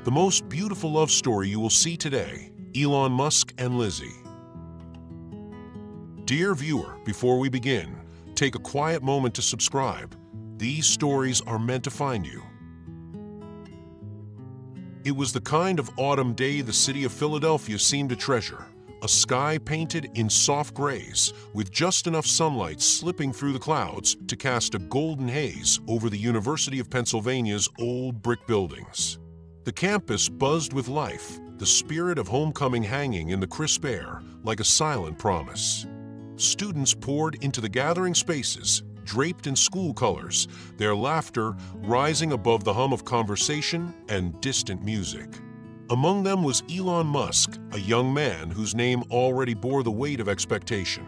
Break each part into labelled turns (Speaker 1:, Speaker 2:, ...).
Speaker 1: The most beautiful love story you will see today, Elon Musk and Lizzy. Dear viewer, before we begin, take a quiet moment to subscribe. These stories are meant to find you. It was the kind of autumn day the city of Philadelphia seemed to treasure. A sky painted in soft grays, with just enough sunlight slipping through the clouds to cast a golden haze over the University of Pennsylvania's old brick buildings. The campus buzzed with life, the spirit of homecoming hanging in the crisp air like a silent promise. Students poured into the gathering spaces, draped in school colors, their laughter rising above the hum of conversation and distant music. Among them was Elon Musk, a young man whose name already bore the weight of expectation.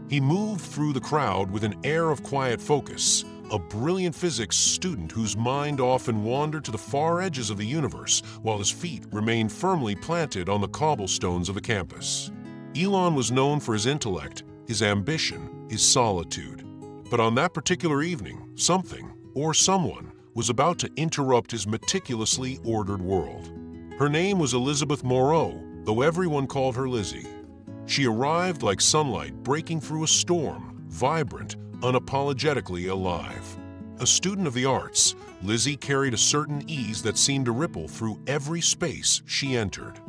Speaker 1: He moved through the crowd with an air of quiet focus, a brilliant physics student whose mind often wandered to the far edges of the universe while his feet remained firmly planted on the cobblestones of the campus. Elon was known for his intellect, his ambition, his solitude. But on that particular evening, something, or someone, was about to interrupt his meticulously ordered world. Her name was Elizabeth Moreau, though everyone called her Lizzy. She arrived like sunlight breaking through a storm, vibrant, unapologetically alive. A student of the arts, Lizzy carried a certain ease that seemed to ripple through every space she entered.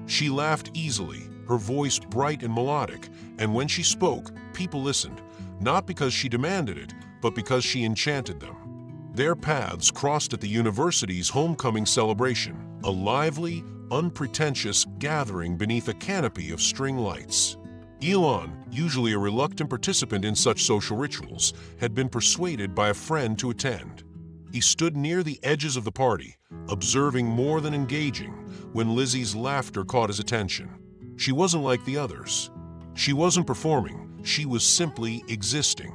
Speaker 1: She laughed easily, her voice bright and melodic, and when she spoke, people listened, not because she demanded it, but because she enchanted them. Their paths crossed at the university's homecoming celebration, a lively, unpretentious gathering beneath a canopy of string lights. Elon, usually a reluctant participant in such social rituals, had been persuaded by a friend to attend. He stood near the edges of the party, observing more than engaging, when Lizzy's laughter caught his attention. She wasn't like the others. She wasn't performing, she was simply existing,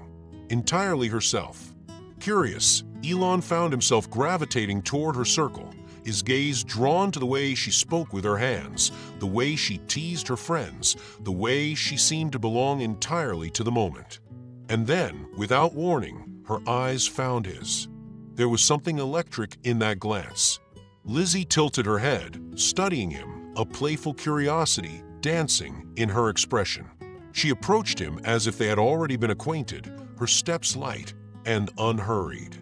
Speaker 1: entirely herself. Curious, Elon found himself gravitating toward her circle, his gaze drawn to the way she spoke with her hands, the way she teased her friends, the way she seemed to belong entirely to the moment. And then, without warning, her eyes found his. There was something electric in that glance. Lizzy tilted her head, studying him, a playful curiosity dancing in her expression. She approached him as if they had already been acquainted, her steps light and unhurried.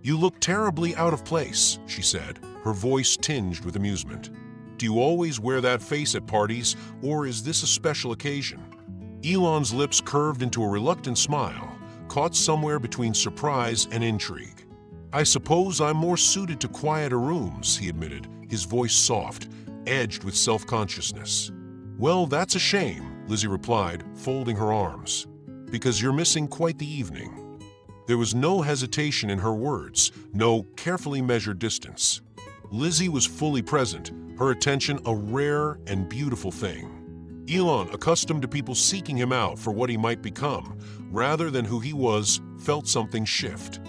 Speaker 1: "You look terribly out of place," she said, her voice tinged with amusement. "Do you always wear that face at parties, or is this a special occasion?" Elon's lips curved into a reluctant smile, caught somewhere between surprise and intrigue. "I suppose I'm more suited to quieter rooms," he admitted, his voice soft, edged with self-consciousness. "Well, that's a shame," Lizzy replied, folding her arms, "because you're missing quite the evening." There was no hesitation in her words, no carefully measured distance. Lizzy was fully present, her attention a rare and beautiful thing. Elon, accustomed to people seeking him out for what he might become, rather than who he was, felt something shift.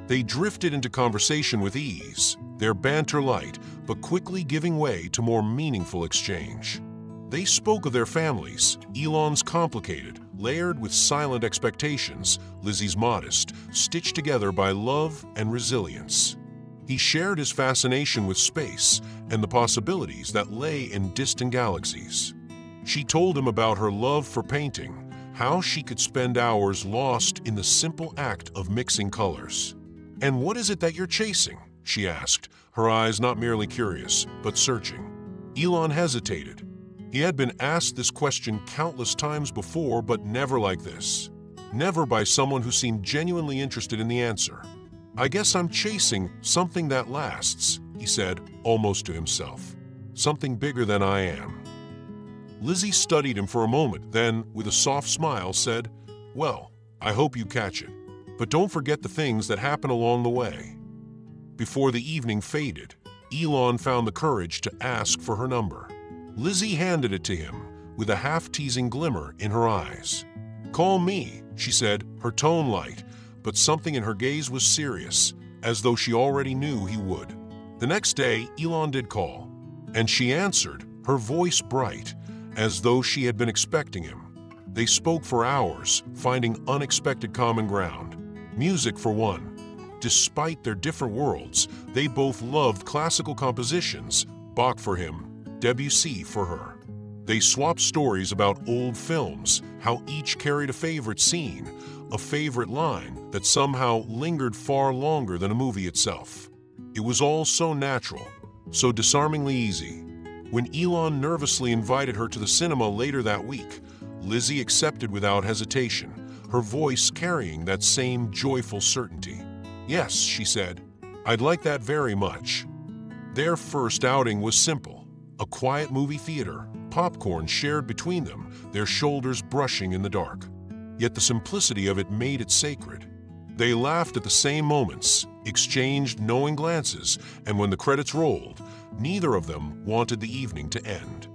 Speaker 1: They drifted into conversation with ease, their banter light, but quickly giving way to more meaningful exchange. They spoke of their families, Elon's complicated, layered with silent expectations, Lizzy's modest, stitched together by love and resilience. He shared his fascination with space and the possibilities that lay in distant galaxies. She told him about her love for painting, how she could spend hours lost in the simple act of mixing colors. "And what is it that you're chasing?" she asked, her eyes not merely curious, but searching. Elon hesitated. He had been asked this question countless times before, but never like this. Never by someone who seemed genuinely interested in the answer. "I guess I'm chasing something that lasts," he said, almost to himself. "Something bigger than I am." Lizzy studied him for a moment, then, with a soft smile, said, "Well, I hope you catch it. But don't forget the things that happen along the way." Before the evening faded, Elon found the courage to ask for her number. Lizzy handed it to him, with a half-teasing glimmer in her eyes. "Call me," she said, her tone light, but something in her gaze was serious, as though she already knew he would. The next day, Elon did call, and she answered, her voice bright, as though she had been expecting him. They spoke for hours, finding unexpected common ground. Music, for one. Despite their different worlds, they both loved classical compositions, Bach for him, Debussy for her. They swapped stories about old films, how each carried a favorite scene, a favorite line that somehow lingered far longer than a movie itself. It was all so natural, so disarmingly easy. When Elon nervously invited her to the cinema later that week, Lizzy accepted without hesitation, her voice carrying that same joyful certainty. "Yes," she said, "I'd like that very much." Their first outing was simple, a quiet movie theater, popcorn shared between them, their shoulders brushing in the dark. Yet the simplicity of it made it sacred. They laughed at the same moments, exchanged knowing glances, and when the credits rolled, neither of them wanted the evening to end.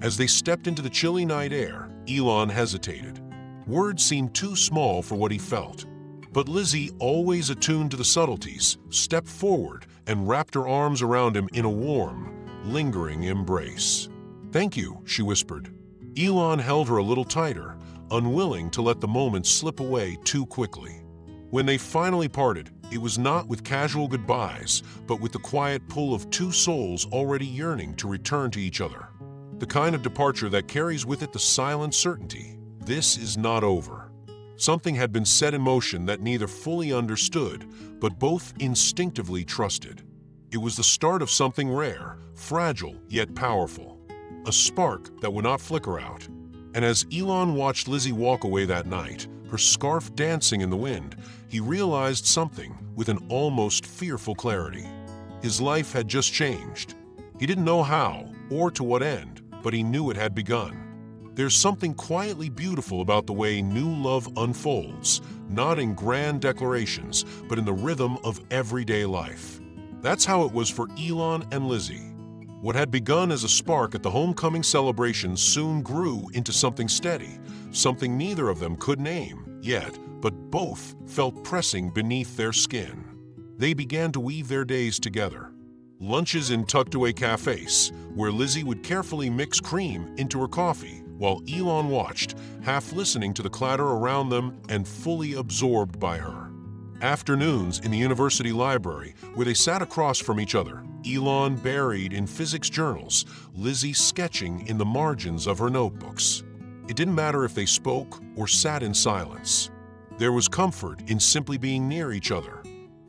Speaker 1: As they stepped into the chilly night air, Elon hesitated. Words seemed too small for what he felt. But Lizzy, always attuned to the subtleties, stepped forward and wrapped her arms around him in a warm, lingering embrace. "Thank you," she whispered. Elon held her a little tighter, unwilling to let the moment slip away too quickly. When they finally parted, it was not with casual goodbyes, but with the quiet pull of two souls already yearning to return to each other. The kind of departure that carries with it the silent certainty, this is not over. Something had been set in motion that neither fully understood, but both instinctively trusted. It was the start of something rare, fragile yet powerful. A spark that would not flicker out. And as Elon watched Lizzy walk away that night, her scarf dancing in the wind, he realized something with an almost fearful clarity. His life had just changed. He didn't know how or to what end, but he knew it had begun. There's something quietly beautiful about the way new love unfolds, not in grand declarations, but in the rhythm of everyday life. That's how it was for Elon and Lizzy. What had begun as a spark at the homecoming celebration soon grew into something steady, something neither of them could name yet, but both felt pressing beneath their skin. They began to weave their days together. Lunches in tucked-away cafes, where Lizzy would carefully mix cream into her coffee, while Elon watched, half listening to the clatter around them and fully absorbed by her. Afternoons in the university library, where they sat across from each other, Elon buried in physics journals, Lizzy sketching in the margins of her notebooks. It didn't matter if they spoke or sat in silence. There was comfort in simply being near each other.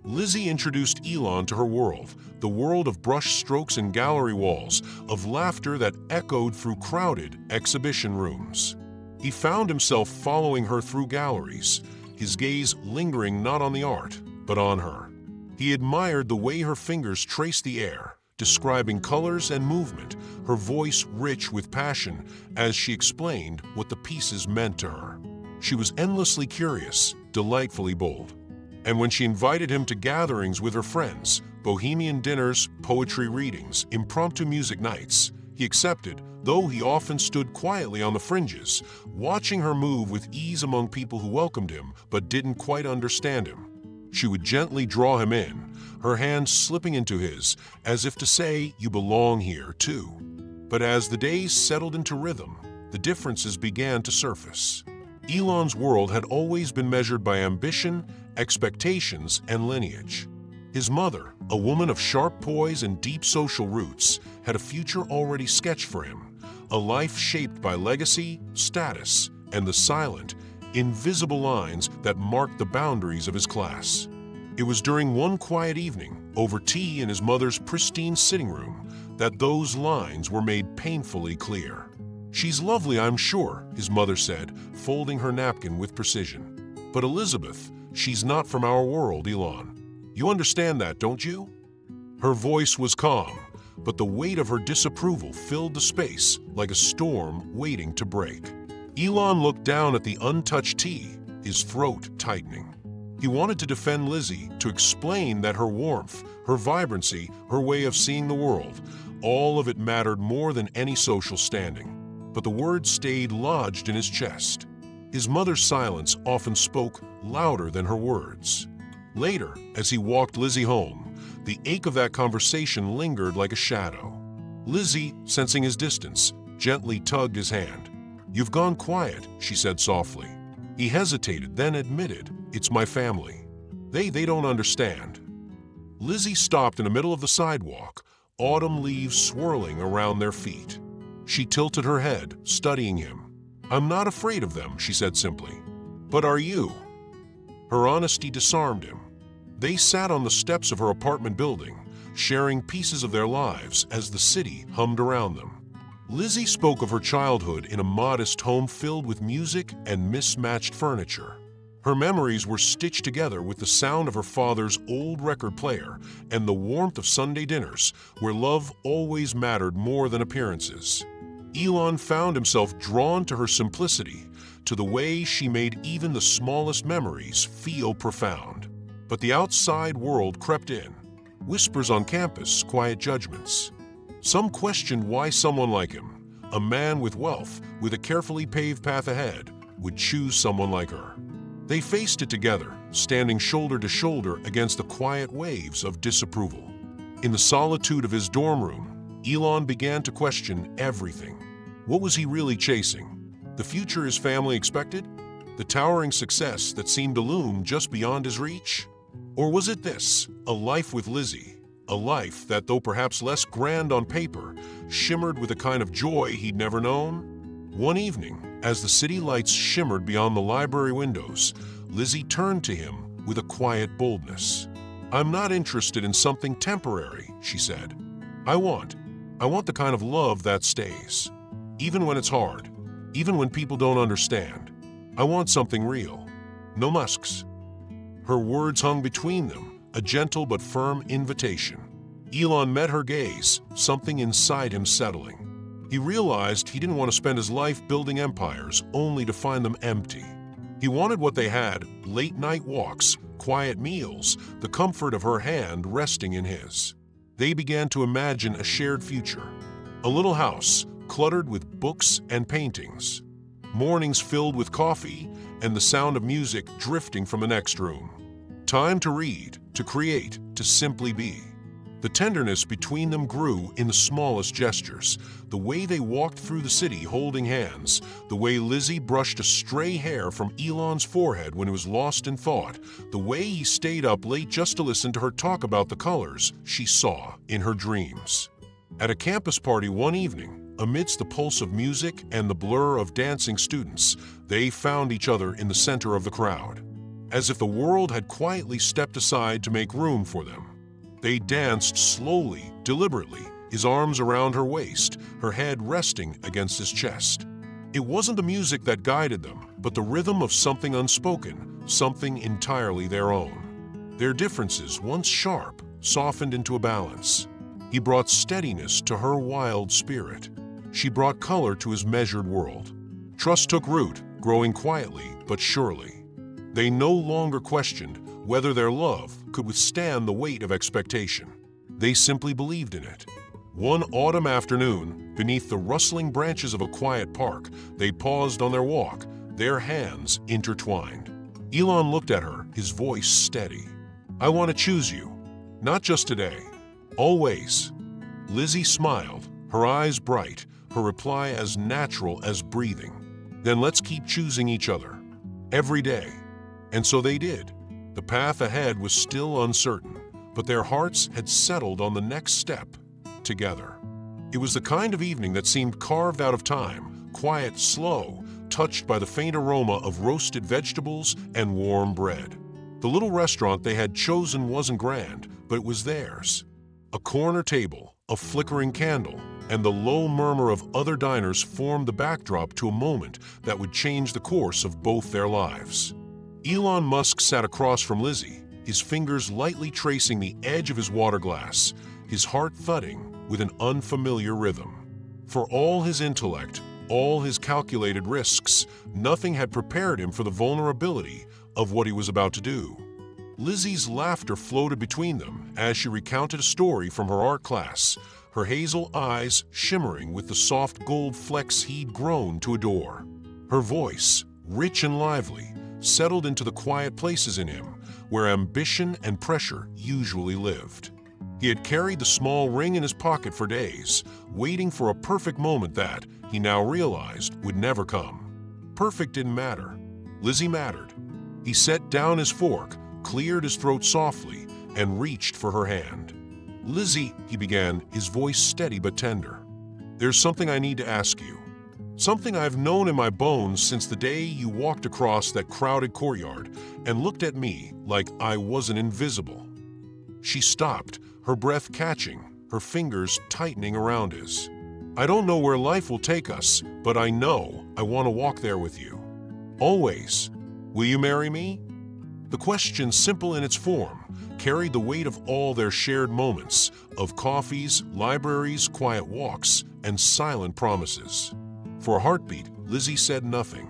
Speaker 1: Lizzy introduced Elon to her world, the world of brush strokes and gallery walls, of laughter that echoed through crowded exhibition rooms. He found himself following her through galleries, his gaze lingering not on the art, but on her. He admired the way her fingers traced the air, describing colors and movement, her voice rich with passion as she explained what the pieces meant to her. She was endlessly curious, delightfully bold. And when she invited him to gatherings with her friends, bohemian dinners, poetry readings, impromptu music nights, he accepted, though he often stood quietly on the fringes, watching her move with ease among people who welcomed him but didn't quite understand him. She would gently draw him in, her hand slipping into his, as if to say, "You belong here, too." But as the days settled into rhythm, the differences began to surface. Elon's world had always been measured by ambition, expectations, and lineage. His mother, a woman of sharp poise and deep social roots, had a future already sketched for him, a life shaped by legacy, status, and the silent, invisible lines that marked the boundaries of his class. It was during one quiet evening, over tea in his mother's pristine sitting room, that those lines were made painfully clear. "She's lovely, I'm sure," his mother said, folding her napkin with precision. "But Elizabeth, she's not from our world, Elon. You understand that, don't you?" Her voice was calm, but the weight of her disapproval filled the space like a storm waiting to break. Elon looked down at the untouched tea, his throat tightening. He wanted to defend Lizzy, to explain that her warmth, her vibrancy, her way of seeing the world, all of it mattered more than any social standing. But the words stayed lodged in his chest. His mother's silence often spoke louder than her words. Later, as he walked Lizzy home, the ache of that conversation lingered like a shadow. Lizzy, sensing his distance, gently tugged his hand. "You've gone quiet," she said softly. He hesitated, then admitted, "It's my family. They don't understand." Lizzy stopped in the middle of the sidewalk, autumn leaves swirling around their feet. She tilted her head, studying him. "I'm not afraid of them," she said simply. "But are you?" Her honesty disarmed him. They sat on the steps of her apartment building, sharing pieces of their lives as the city hummed around them. Lizzy spoke of her childhood in a modest home filled with music and mismatched furniture. Her memories were stitched together with the sound of her father's old record player and the warmth of Sunday dinners, where love always mattered more than appearances. Elon found himself drawn to her simplicity, to the way she made even the smallest memories feel profound. But the outside world crept in. Whispers on campus, quiet judgments. Some questioned why someone like him, a man with wealth, with a carefully paved path ahead, would choose someone like her. They faced it together, standing shoulder to shoulder against the quiet waves of disapproval. In the solitude of his dorm room, Elon began to question everything. What was he really chasing? The future his family expected? The towering success that seemed to loom just beyond his reach? Or was it this, a life with Lizzy? A life that, though perhaps less grand on paper, shimmered with a kind of joy he'd never known? One evening, as the city lights shimmered beyond the library windows, Lizzy turned to him with a quiet boldness. "I'm not interested in something temporary," she said. I want the kind of love that stays. Even when it's hard, even when people don't understand. I want something real. No Musks." Her words hung between them, a gentle but firm invitation. Elon met her gaze, something inside him settling. He realized he didn't want to spend his life building empires only to find them empty. He wanted what they had: late-night walks, quiet meals, the comfort of her hand resting in his. They began to imagine a shared future. A little house, cluttered with books and paintings. Mornings filled with coffee and the sound of music drifting from the next room. Time to read, to create, to simply be. The tenderness between them grew in the smallest gestures, the way they walked through the city holding hands, the way Lizzy brushed a stray hair from Elon's forehead when he was lost in thought, the way he stayed up late just to listen to her talk about the colors she saw in her dreams. At a campus party one evening, amidst the pulse of music and the blur of dancing students, they found each other in the center of the crowd. As if the world had quietly stepped aside to make room for them. They danced slowly, deliberately, his arms around her waist, her head resting against his chest. It wasn't the music that guided them, but the rhythm of something unspoken, something entirely their own. Their differences, once sharp, softened into a balance. He brought steadiness to her wild spirit. She brought color to his measured world. Trust took root, growing quietly but surely. They no longer questioned whether their love could withstand the weight of expectation. They simply believed in it. One autumn afternoon, beneath the rustling branches of a quiet park, they paused on their walk, their hands intertwined. Elon looked at her, his voice steady. "I want to choose you. Not just today. Always." Lizzy smiled, her eyes bright, her reply as natural as breathing. "Then let's keep choosing each other. Every day." And so they did. The path ahead was still uncertain, but their hearts had settled on the next step, together. It was the kind of evening that seemed carved out of time, quiet, slow, touched by the faint aroma of roasted vegetables and warm bread. The little restaurant they had chosen wasn't grand, but it was theirs. A corner table, a flickering candle, and the low murmur of other diners formed the backdrop to a moment that would change the course of both their lives. Elon Musk sat across from Lizzy, his fingers lightly tracing the edge of his water glass, his heart thudding with an unfamiliar rhythm. For all his intellect, all his calculated risks, nothing had prepared him for the vulnerability of what he was about to do. Lizzy's laughter floated between them as she recounted a story from her art class, her hazel eyes shimmering with the soft gold flecks he'd grown to adore. Her voice, rich and lively, settled into the quiet places in him where ambition and pressure usually lived. He had carried the small ring in his pocket for days, waiting for a perfect moment that, he now realized, would never come. Perfect didn't matter. Lizzy mattered. He set down his fork, cleared his throat softly, and reached for her hand. "Lizzy," he began, his voice steady but tender. "There's something I need to ask you. Something I've known in my bones since the day you walked across that crowded courtyard and looked at me like I wasn't invisible." She stopped, her breath catching, her fingers tightening around his. "I don't know where life will take us, but I know I want to walk there with you. Always. Will you marry me?" The question, simple in its form, carried the weight of all their shared moments, of coffees, libraries, quiet walks, and silent promises. For a heartbeat, Lizzy said nothing.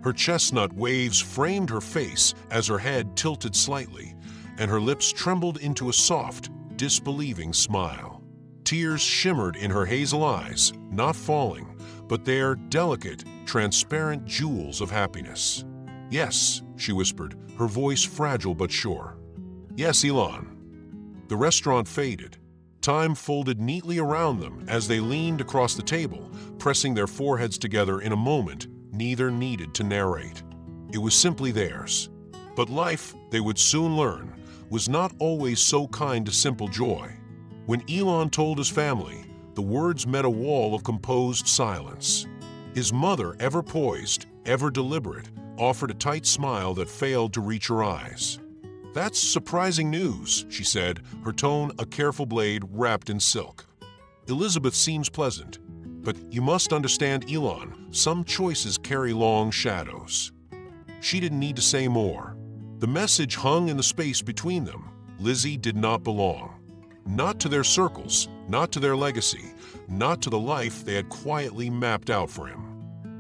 Speaker 1: Her chestnut waves framed her face as her head tilted slightly, and her lips trembled into a soft, disbelieving smile. Tears shimmered in her hazel eyes, not falling, but they're delicate, transparent jewels of happiness. "Yes," she whispered, her voice fragile but sure. "Yes, Elon." The restaurant faded. Time folded neatly around them as they leaned across the table, pressing their foreheads together in a moment neither needed to narrate. It was simply theirs. But life, they would soon learn, was not always so kind to simple joy. When Elon told his family, the words met a wall of composed silence. His mother, ever poised, ever deliberate, offered a tight smile that failed to reach her eyes. "That's surprising news," she said, her tone a careful blade wrapped in silk. "Elizabeth seems pleasant, but you must understand, Elon, some choices carry long shadows." She didn't need to say more. The message hung in the space between them. Lizzy did not belong. Not to their circles, not to their legacy, not to the life they had quietly mapped out for him.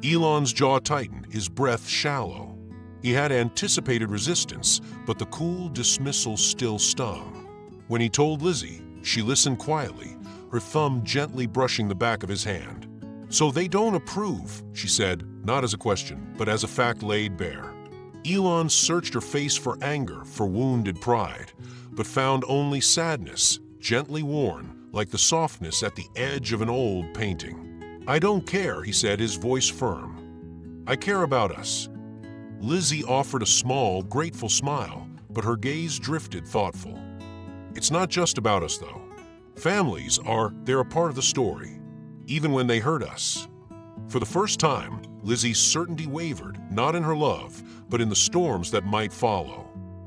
Speaker 1: Elon's jaw tightened, his breath shallow. He had anticipated resistance, but the cool dismissal still stung. When he told Lizzy, she listened quietly, her thumb gently brushing the back of his hand. "So they don't approve," she said, not as a question, but as a fact laid bare. Elon searched her face for anger, for wounded pride, but found only sadness, gently worn, like the softness at the edge of an old painting. "I don't care," he said, his voice firm. "I care about us." Lizzy offered a small, grateful smile, but her gaze drifted thoughtful. "It's not just about us, though. Families they're a part of the story, even when they hurt us." For the first time, Lizzy's certainty wavered, not in her love, but in the storms that might follow.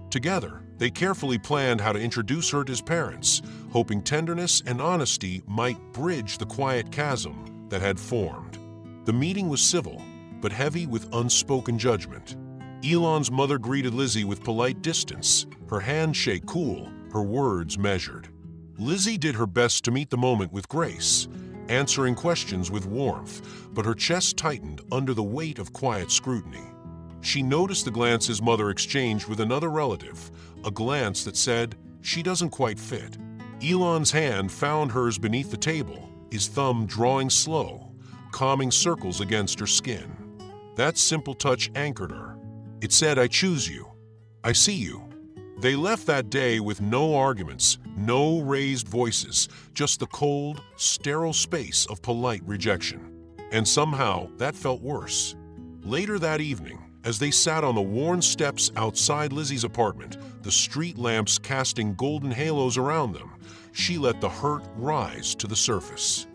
Speaker 1: Together, they carefully planned how to introduce her to his parents, hoping tenderness and honesty might bridge the quiet chasm that had formed. The meeting was civil, but heavy with unspoken judgment. Elon's mother greeted Lizzy with polite distance, her handshake cool, her words measured. Lizzy did her best to meet the moment with grace, answering questions with warmth, but her chest tightened under the weight of quiet scrutiny. She noticed the glance his mother exchanged with another relative, a glance that said, "She doesn't quite fit." Elon's hand found hers beneath the table, his thumb drawing slow, calming circles against her skin. That simple touch anchored her. It said, "I choose you. I see you." They left that day with no arguments, no raised voices, just the cold, sterile space of polite rejection. And somehow, that felt worse. Later that evening, as they sat on the worn steps outside Lizzy's apartment, the street lamps casting golden halos around them, she let the hurt rise to the surface.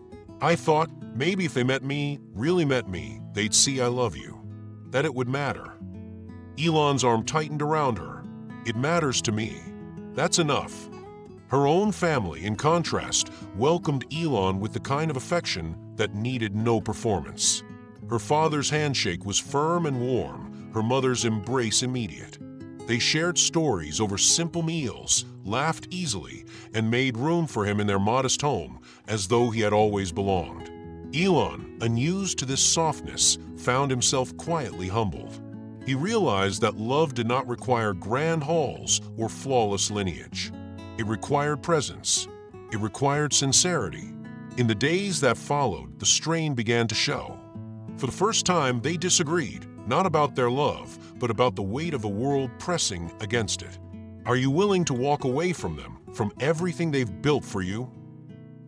Speaker 1: "I thought maybe if they really met me, they'd see I love you. That it would matter." Elon's arm tightened around her. "It matters to me. That's enough." Her own family, in contrast, welcomed Elon with the kind of affection that needed no performance. Her father's handshake was firm and warm, her mother's embrace immediate. They shared stories over simple meals, laughed easily, and made room for him in their modest home, as though he had always belonged. Elon, unused to this softness, found himself quietly humbled. He realized that love did not require grand halls or flawless lineage. It required presence. It required sincerity. In the days that followed, the strain began to show. For the first time, they disagreed, not about their love, but about the weight of the world pressing against it. "Are you willing to walk away from them, from everything they've built for you?"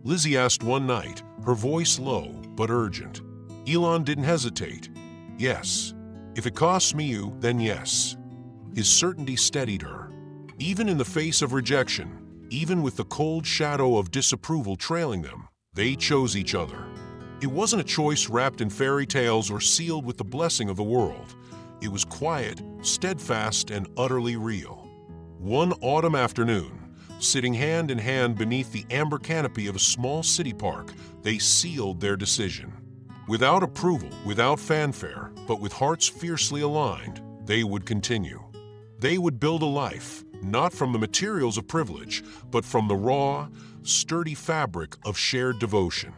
Speaker 1: Lizzy asked one night, her voice low but urgent. Elon didn't hesitate. "Yes. If it costs me you, then yes." His certainty steadied her. Even in the face of rejection, Even with the cold shadow of disapproval trailing them, they chose each other. It wasn't a choice wrapped in fairy tales or sealed with the blessing of the world. It was quiet, steadfast, and utterly real. One autumn afternoon, sitting hand in hand beneath the amber canopy of a small city park, they sealed their decision. Without approval, without fanfare, but with hearts fiercely aligned, they would continue. They would build a life, not from the materials of privilege, but from the raw, sturdy fabric of shared devotion.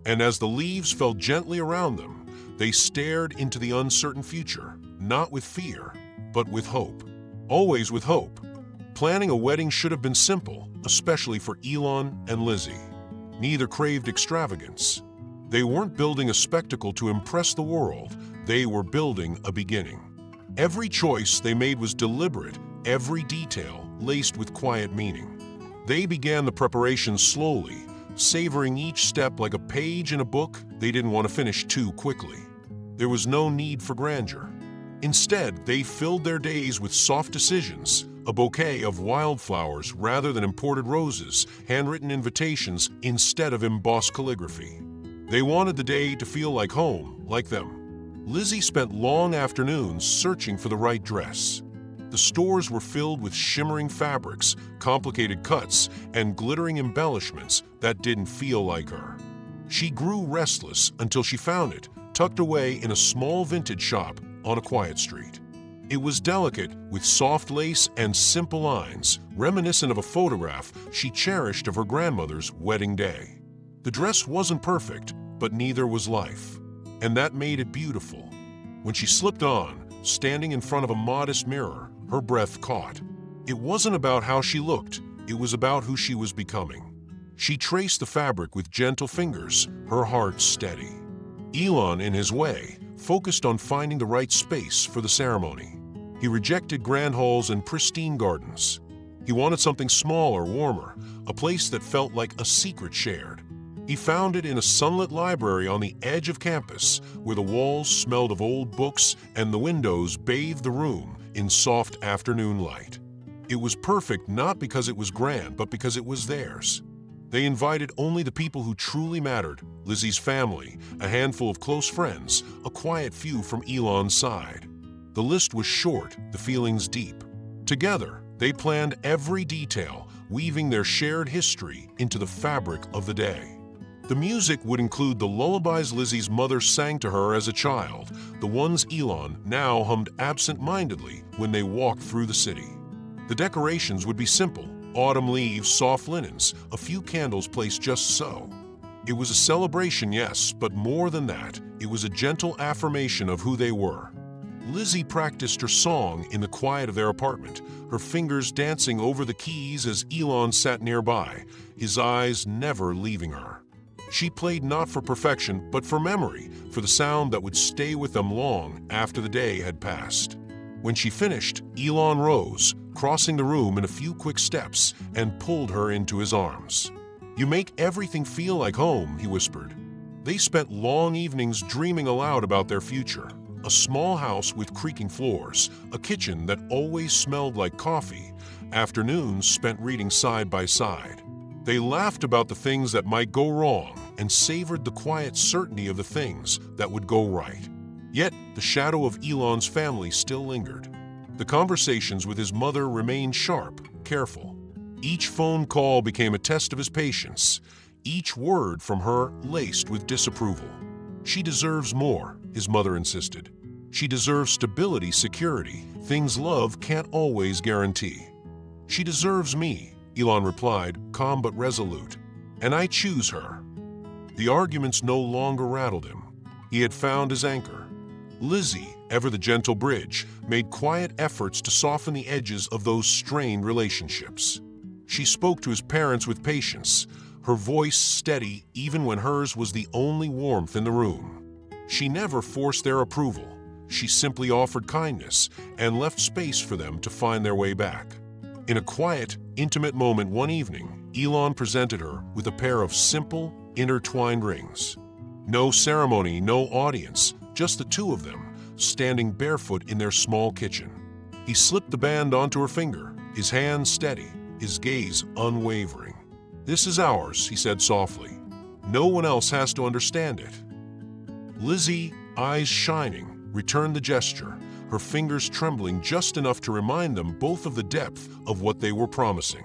Speaker 1: And as the leaves fell gently around them, they stared into the uncertain future, not with fear, but with hope. Always with hope. Planning a wedding should have been simple, especially for Elon and Lizzy. Neither craved extravagance. They weren't building a spectacle to impress the world, they were building a beginning. Every choice they made was deliberate, every detail laced with quiet meaning. They began the preparations slowly, savoring each step like a page in a book they didn't want to finish too quickly. There was no need for grandeur. Instead, they filled their days with soft decisions, a bouquet of wildflowers rather than imported roses, handwritten invitations instead of embossed calligraphy. They wanted the day to feel like home, like them. Lizzy spent long afternoons searching for the right dress. The stores were filled with shimmering fabrics, complicated cuts, and glittering embellishments that didn't feel like her. She grew restless until she found it, tucked away in a small vintage shop on a quiet street. It was delicate, with soft lace and simple lines, reminiscent of a photograph she cherished of her grandmother's wedding day. The dress wasn't perfect, but neither was life, and that made it beautiful. When she slipped on, standing in front of a modest mirror, her breath caught. It wasn't about how she looked, it was about who she was becoming. She traced the fabric with gentle fingers, her heart steady. Elon, in his way, focused on finding the right space for the ceremony. He rejected grand halls and pristine gardens. He wanted something smaller, warmer, a place that felt like a secret shared. He found it in a sunlit library on the edge of campus, where the walls smelled of old books and the windows bathed the room in soft afternoon light. It was perfect not because it was grand, but because it was theirs. They invited only the people who truly mattered, Lizzy's family, a handful of close friends, a quiet few from Elon's side. The list was short, the feelings deep. Together, they planned every detail, weaving their shared history into the fabric of the day. The music would include the lullabies Lizzy's mother sang to her as a child, the ones Elon now hummed absent-mindedly when they walked through the city. The decorations would be simple: autumn leaves, soft linens, a few candles placed just so. It was a celebration, yes, but more than that, it was a gentle affirmation of who they were. Lizzy practiced her song in the quiet of their apartment, her fingers dancing over the keys as Elon sat nearby, his eyes never leaving her. She played not for perfection, but for memory, for the sound that would stay with them long after the day had passed. When she finished, Elon rose, crossing the room in a few quick steps, and pulled her into his arms. "You make everything feel like home," he whispered. They spent long evenings dreaming aloud about their future. A small house with creaking floors, a kitchen that always smelled like coffee, afternoons spent reading side by side. They laughed about the things that might go wrong and savored the quiet certainty of the things that would go right. Yet, the shadow of Elon's family still lingered. The conversations with his mother remained sharp, careful. Each phone call became a test of his patience, each word from her laced with disapproval. "She deserves more," his mother insisted. "She deserves stability, security, things love can't always guarantee." "She deserves me," Elon replied, calm but resolute. "And I choose her." The arguments no longer rattled him. He had found his anchor. Lizzy, ever the gentle bridge, made quiet efforts to soften the edges of those strained relationships. She spoke to his parents with patience, her voice steady even when hers was the only warmth in the room. She never forced their approval. She simply offered kindness and left space for them to find their way back. In a quiet, intimate moment one evening, Elon presented her with a pair of simple, intertwined rings. No ceremony, no audience, just the two of them, standing barefoot in their small kitchen. He slipped the band onto her finger, his hand steady, his gaze unwavering. "This is ours," he said softly. "No one else has to understand it." Lizzy, eyes shining, returned the gesture, her fingers trembling just enough to remind them both of the depth of what they were promising.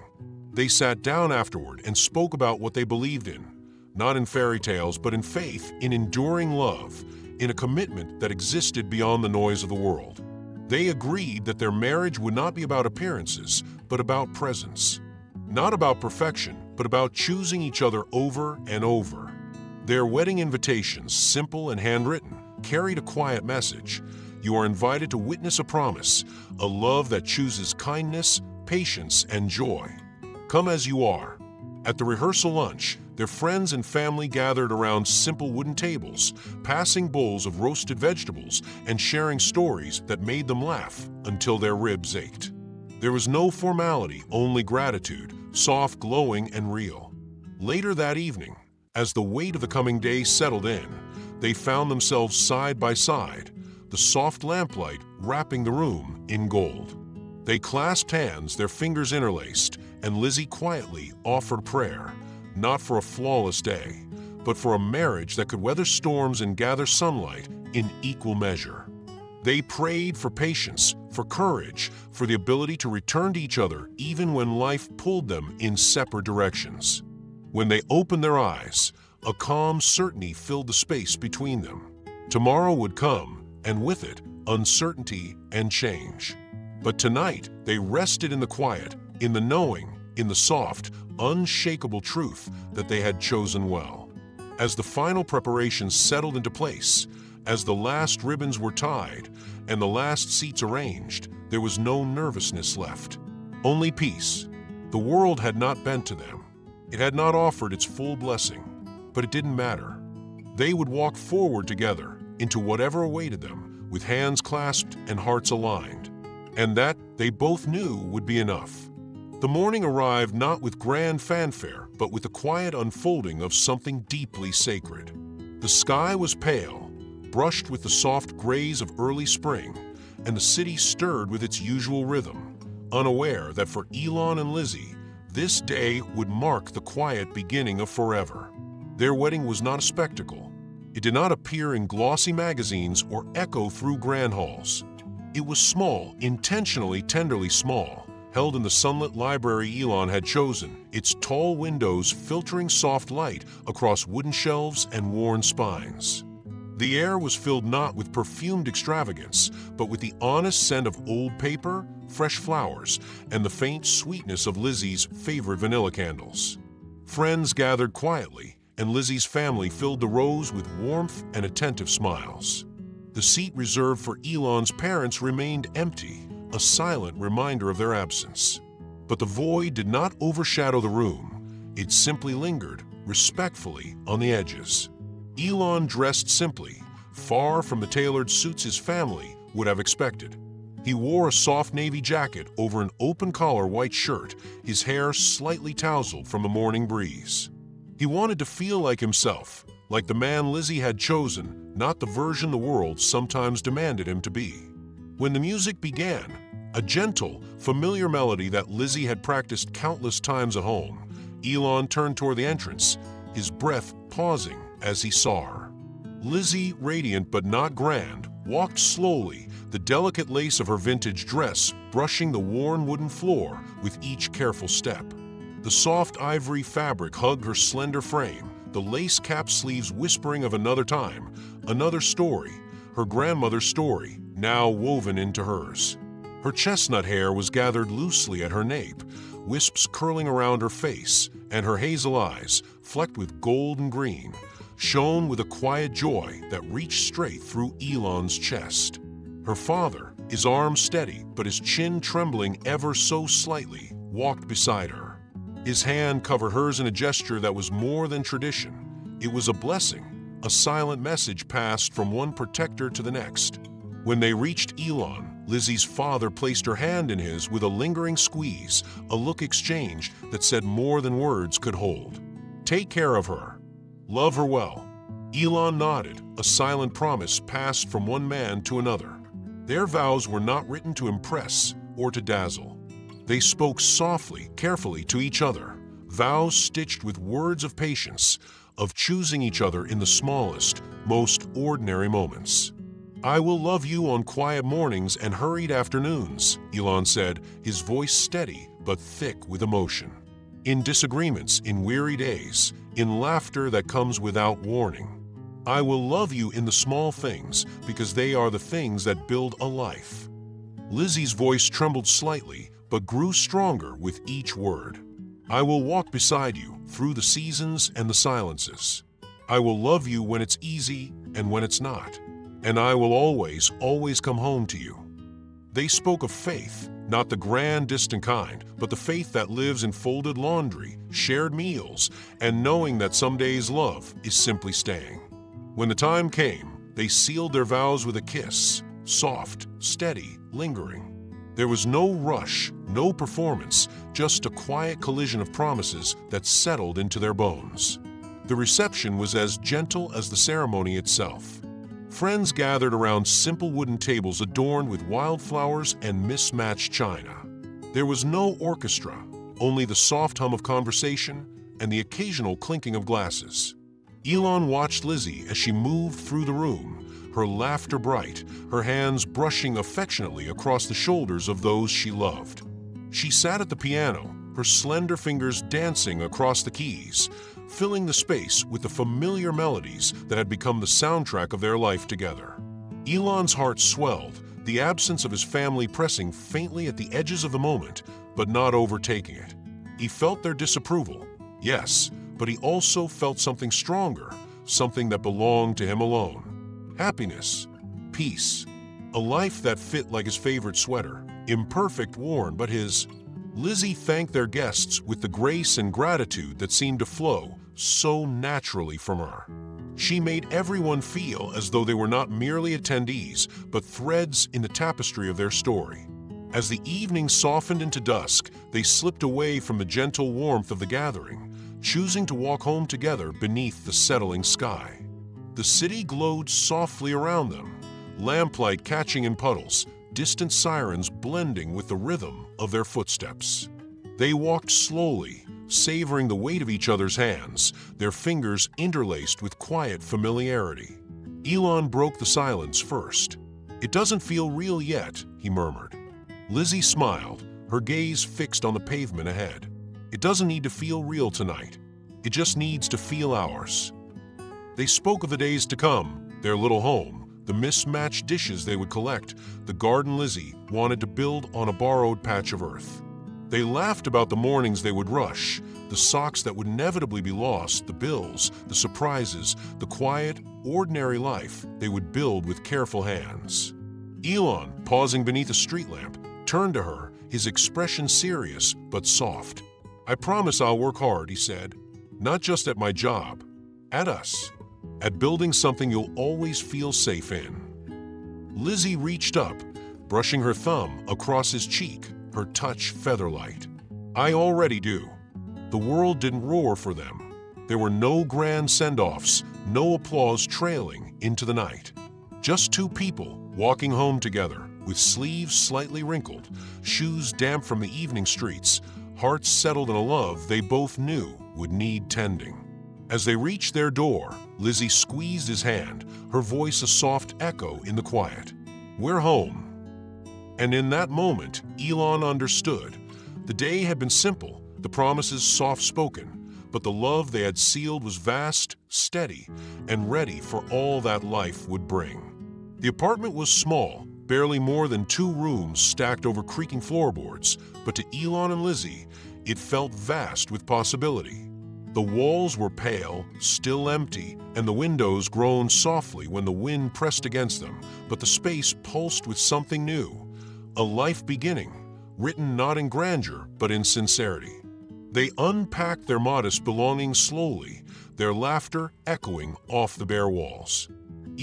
Speaker 1: They sat down afterward and spoke about what they believed in, not in fairy tales, but in faith, in enduring love, in a commitment that existed beyond the noise of the world. They agreed that their marriage would not be about appearances, but about presence. Not about perfection, but about choosing each other over and over. Their wedding invitations, simple and handwritten, carried a quiet message. You are invited to witness a promise, a love that chooses kindness, patience, and joy. Come as you are. At the rehearsal lunch, their friends and family gathered around simple wooden tables, passing bowls of roasted vegetables and sharing stories that made them laugh until their ribs ached. There was no formality, only gratitude, soft, glowing, and real. Later that evening, as the weight of the coming day settled in, they found themselves side by side, the soft lamplight wrapping the room in gold. They clasped hands, their fingers interlaced, and Lizzy quietly offered prayer, not for a flawless day, but for a marriage that could weather storms and gather sunlight in equal measure. They prayed for patience, for courage, for the ability to return to each other even when life pulled them in separate directions. When they opened their eyes, a calm certainty filled the space between them. Tomorrow would come, and with it, uncertainty and change. But tonight, they rested in the quiet, in the knowing, in the soft, unshakable truth that they had chosen well. As the final preparations settled into place, as the last ribbons were tied and the last seats arranged, there was no nervousness left. Only peace. The world had not bent to them. It had not offered its full blessing, but it didn't matter. They would walk forward together into whatever awaited them, with hands clasped and hearts aligned. And that, they both knew, would be enough. The morning arrived not with grand fanfare, but with the quiet unfolding of something deeply sacred. The sky was pale, brushed with the soft grays of early spring, and the city stirred with its usual rhythm, unaware that for Elon and Lizzy, this day would mark the quiet beginning of forever. Their wedding was not a spectacle. It did not appear in glossy magazines or echo through grand halls. It was small, intentionally, tenderly small, held in the sunlit library Elon had chosen, its tall windows filtering soft light across wooden shelves and worn spines. The air was filled not with perfumed extravagance, but with the honest scent of old paper, fresh flowers, and the faint sweetness of Lizzy's favorite vanilla candles. Friends gathered quietly, and Lizzy's family filled the rows with warmth and attentive smiles. The seat reserved for Elon's parents remained empty, a silent reminder of their absence. But the void did not overshadow the room. It simply lingered, respectfully, on the edges. Elon dressed simply, far from the tailored suits his family would have expected. He wore a soft navy jacket over an open-collar white shirt, his hair slightly tousled from the morning breeze. He wanted to feel like himself, like the man Lizzy had chosen, not the version the world sometimes demanded him to be. When the music began, a gentle, familiar melody that Lizzy had practiced countless times at home, Elon turned toward the entrance, his breath pausing as he saw her. Lizzy, radiant but not grand, walked slowly, the delicate lace of her vintage dress brushing the worn wooden floor with each careful step. The soft ivory fabric hugged her slender frame, the lace-capped sleeves whispering of another time, another story, her grandmother's story, now woven into hers. Her chestnut hair was gathered loosely at her nape, wisps curling around her face, and her hazel eyes, flecked with gold and green, shone with a quiet joy that reached straight through Elon's chest. Her father, his arm steady but his chin trembling ever so slightly, walked beside her. His hand covered hers in a gesture that was more than tradition. It was a blessing, a silent message passed from one protector to the next. When they reached Elon, Lizzy's father placed her hand in his with a lingering squeeze, a look exchanged that said more than words could hold. "Take care of her. Love her well." Elon nodded, a silent promise passed from one man to another. Their vows were not written to impress or to dazzle. They spoke softly, carefully to each other, vows stitched with words of patience, of choosing each other in the smallest, most ordinary moments. "I will love you on quiet mornings and hurried afternoons," Elon said, his voice steady but thick with emotion. "In disagreements, in weary days, in laughter that comes without warning. I will love you in the small things because they are the things that build a life." Lizzy's voice trembled slightly but grew stronger with each word. "I will walk beside you through the seasons and the silences. I will love you when it's easy and when it's not. And I will always, always come home to you." They spoke of faith, not the grand, distant kind, but the faith that lives in folded laundry, shared meals, and knowing that some days love is simply staying. When the time came, they sealed their vows with a kiss, soft, steady, lingering. There was no rush, no performance, just a quiet collision of promises that settled into their bones. The reception was as gentle as the ceremony itself. Friends gathered around simple wooden tables adorned with wildflowers and mismatched china. There was no orchestra, only the soft hum of conversation and the occasional clinking of glasses. Elon watched Lizzy as she moved through the room, her laughter bright, her hands brushing affectionately across the shoulders of those she loved. She sat at the piano, her slender fingers dancing across the keys, filling the space with the familiar melodies that had become the soundtrack of their life together. Elon's heart swelled, the absence of his family pressing faintly at the edges of the moment, but not overtaking it. He felt their disapproval, yes, but he also felt something stronger, something that belonged to him alone. Happiness, peace, a life that fit like his favorite sweater, imperfect worn but his. Lizzy thanked their guests with the grace and gratitude that seemed to flow so naturally from her. She made everyone feel as though they were not merely attendees, but threads in the tapestry of their story. As the evening softened into dusk, they slipped away from the gentle warmth of the gathering, choosing to walk home together beneath the settling sky. The city glowed softly around them, lamplight catching in puddles, distant sirens blending with the rhythm of their footsteps. They walked slowly, savoring the weight of each other's hands, their fingers interlaced with quiet familiarity. Elon broke the silence first. "It doesn't feel real yet," he murmured. Lizzy smiled, her gaze fixed on the pavement ahead. "It doesn't need to feel real tonight. It just needs to feel ours." They spoke of the days to come, their little home, the mismatched dishes they would collect, the garden Lizzy wanted to build on a borrowed patch of earth. They laughed about the mornings they would rush, the socks that would inevitably be lost, the bills, the surprises, the quiet, ordinary life they would build with careful hands. Elon, pausing beneath a street lamp, turned to her, his expression serious but soft. "I promise I'll work hard," he said. "Not just at my job, at us. At building something you'll always feel safe in." Lizzy reached up, brushing her thumb across his cheek, her touch feather-light. "I already do." The world didn't roar for them. There were no grand send-offs, no applause trailing into the night. Just two people walking home together, with sleeves slightly wrinkled, shoes damp from the evening streets, hearts settled in a love they both knew would need tending. As they reached their door, Lizzy squeezed his hand, her voice a soft echo in the quiet. "We're home." And in that moment, Elon understood. The day had been simple, the promises soft-spoken, but the love they had sealed was vast, steady, and ready for all that life would bring. The apartment was small, barely more than 2 rooms stacked over creaking floorboards, but to Elon and Lizzy, it felt vast with possibility. The walls were pale, still empty, and the windows groaned softly when the wind pressed against them, but the space pulsed with something new, a life beginning, written not in grandeur but in sincerity. They unpacked their modest belongings slowly, their laughter echoing off the bare walls.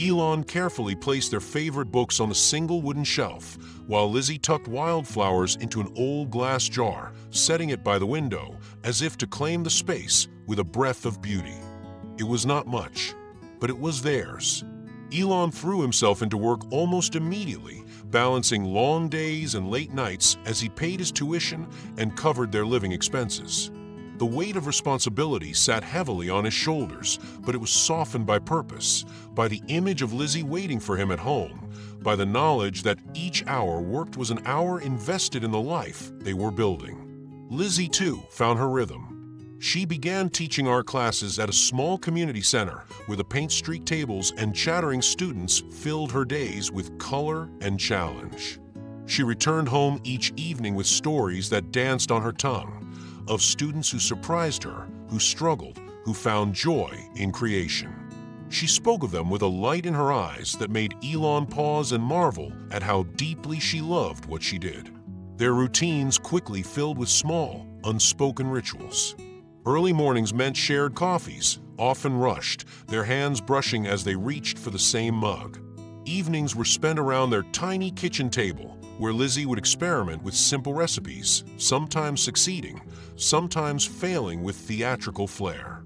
Speaker 1: Elon carefully placed their favorite books on a single wooden shelf, while Lizzy tucked wildflowers into an old glass jar, setting it by the window as if to claim the space with a breath of beauty. It was not much, but it was theirs. Elon threw himself into work almost immediately, balancing long days and late nights as he paid his tuition and covered their living expenses. The weight of responsibility sat heavily on his shoulders, but it was softened by purpose, by the image of Lizzy waiting for him at home, by the knowledge that each hour worked was an hour invested in the life they were building. Lizzy, too, found her rhythm. She began teaching art classes at a small community center where the paint streak tables and chattering students filled her days with color and challenge. She returned home each evening with stories that danced on her tongue, of students who surprised her, who struggled, who found joy in creation. She spoke of them with a light in her eyes that made Elon pause and marvel at how deeply she loved what she did. Their routines quickly filled with small, unspoken rituals. Early mornings meant shared coffees, often rushed, their hands brushing as they reached for the same mug. Evenings were spent around their tiny kitchen table, where Lizzy would experiment with simple recipes, sometimes succeeding, sometimes failing with theatrical flair.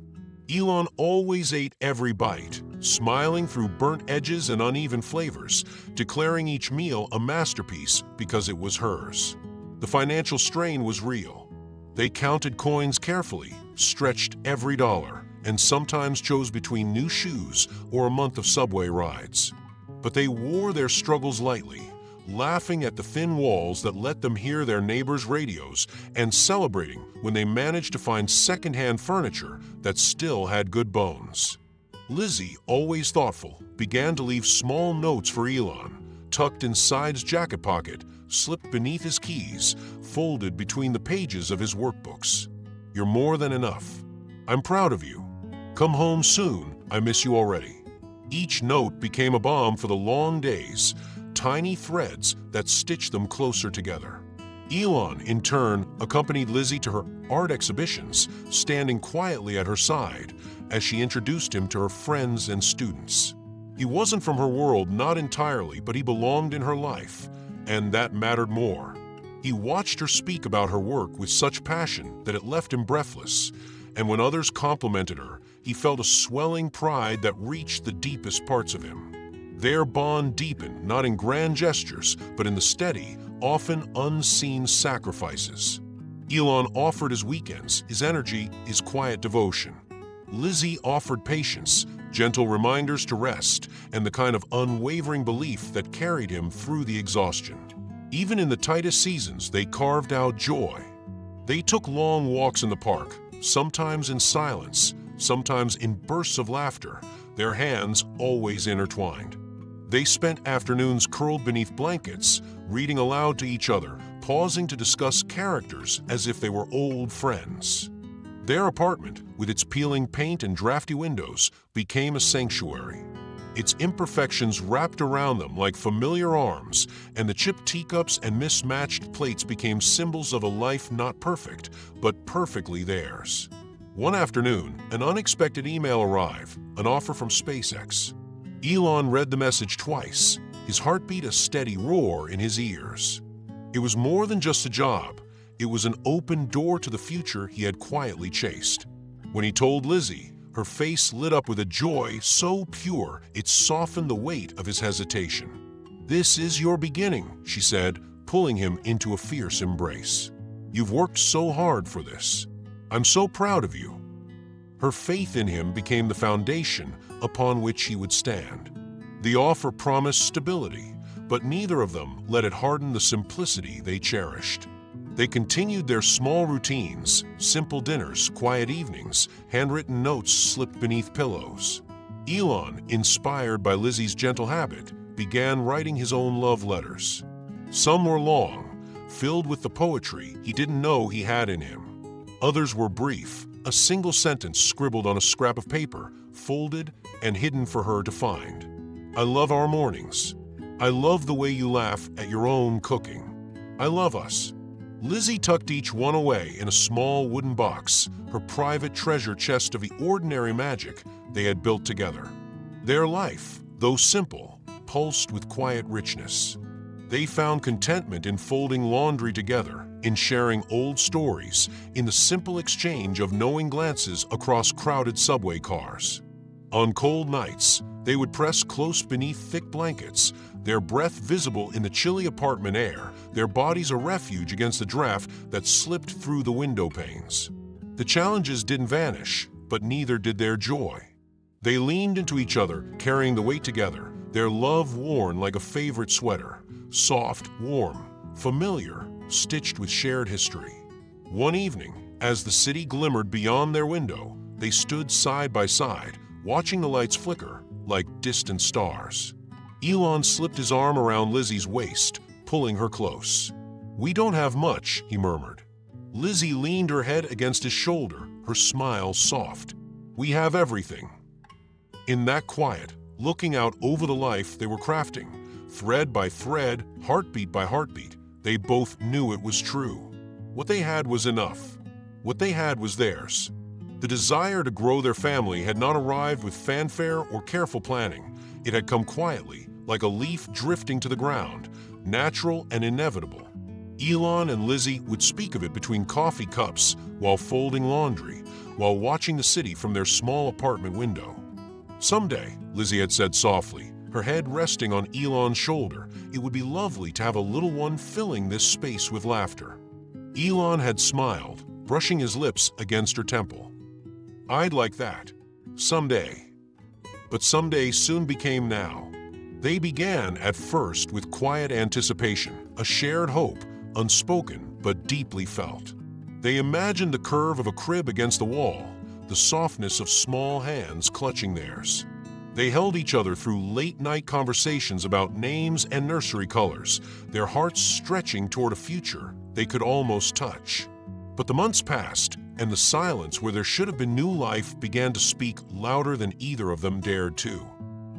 Speaker 1: Elon always ate every bite, smiling through burnt edges and uneven flavors, declaring each meal a masterpiece because it was hers. The financial strain was real. They counted coins carefully, stretched every dollar, and sometimes chose between new shoes or a month of subway rides. But they wore their struggles lightly, laughing at the thin walls that let them hear their neighbors' radios and celebrating when they managed to find secondhand furniture that still had good bones. Lizzy, always thoughtful, began to leave small notes for Elon, tucked inside his jacket pocket, slipped beneath his keys, folded between the pages of his workbooks. "You're more than enough. I'm proud of you. Come home soon. I miss you already." Each note became a balm for the long days, tiny threads that stitched them closer together. Elon, in turn, accompanied Lizzy to her art exhibitions, standing quietly at her side as she introduced him to her friends and students. He wasn't from her world, not entirely, but he belonged in her life, and that mattered more. He watched her speak about her work with such passion that it left him breathless, and when others complimented her, he felt a swelling pride that reached the deepest parts of him. Their bond deepened, not in grand gestures, but in the steady, often unseen sacrifices. Elon offered his weekends, his energy, his quiet devotion. Lizzy offered patience, gentle reminders to rest, and the kind of unwavering belief that carried him through the exhaustion. Even in the tightest seasons, they carved out joy. They took long walks in the park, sometimes in silence, sometimes in bursts of laughter, their hands always intertwined. They spent afternoons curled beneath blankets, reading aloud to each other, pausing to discuss characters as if they were old friends. Their apartment, with its peeling paint and drafty windows, became a sanctuary. Its imperfections wrapped around them like familiar arms, and the chipped teacups and mismatched plates became symbols of a life not perfect, but perfectly theirs. One afternoon, an unexpected email arrived, an offer from SpaceX. Elon read the message twice, his heartbeat a steady roar in his ears. It was more than just a job. It was an open door to the future he had quietly chased. When he told Lizzy, her face lit up with a joy so pure it softened the weight of his hesitation. "This is your beginning," she said, pulling him into a fierce embrace. "You've worked so hard for this. I'm so proud of you." Her faith in him became the foundation upon which he would stand. The offer promised stability, but neither of them let it harden the simplicity they cherished. They continued their small routines, simple dinners, quiet evenings, handwritten notes slipped beneath pillows. Elon, inspired by Lizzy's gentle habit, began writing his own love letters. Some were long, filled with the poetry he didn't know he had in him. Others were brief, a single sentence scribbled on a scrap of paper, folded and hidden for her to find. "I love our mornings. I love the way you laugh at your own cooking. I love us." Lizzy tucked each one away in a small wooden box, her private treasure chest of the ordinary magic they had built together. Their life, though simple, pulsed with quiet richness. They found contentment in folding laundry together, in sharing old stories, in the simple exchange of knowing glances across crowded subway cars. On cold nights, they would press close beneath thick blankets, their breath visible in the chilly apartment air, their bodies a refuge against the draft that slipped through the window panes. The challenges didn't vanish, but neither did their joy. They leaned into each other, carrying the weight together, their love worn like a favorite sweater, soft, warm, familiar, stitched with shared history. One evening, as the city glimmered beyond their window, they stood side by side, watching the lights flicker like distant stars. Elon slipped his arm around Lizzy's waist, pulling her close. "We don't have much," he murmured. Lizzy leaned her head against his shoulder, her smile soft. "We have everything." In that quiet, looking out over the life they were crafting, thread by thread, heartbeat by heartbeat, they both knew it was true. What they had was enough. What they had was theirs. The desire to grow their family had not arrived with fanfare or careful planning. It had come quietly, like a leaf drifting to the ground, natural and inevitable. Elon and Lizzy would speak of it between coffee cups, while folding laundry, while watching the city from their small apartment window. "Someday," Lizzy had said softly, her head resting on Elon's shoulder, "it would be lovely to have a little one filling this space with laughter." Elon had smiled, brushing his lips against her temple. "I'd like that. Someday." But someday soon became now. They began at first with quiet anticipation, a shared hope, unspoken but deeply felt. They imagined the curve of a crib against the wall, the softness of small hands clutching theirs. They held each other through late-night conversations about names and nursery colors, their hearts stretching toward a future they could almost touch. But the months passed, and the silence where there should have been new life began to speak louder than either of them dared to.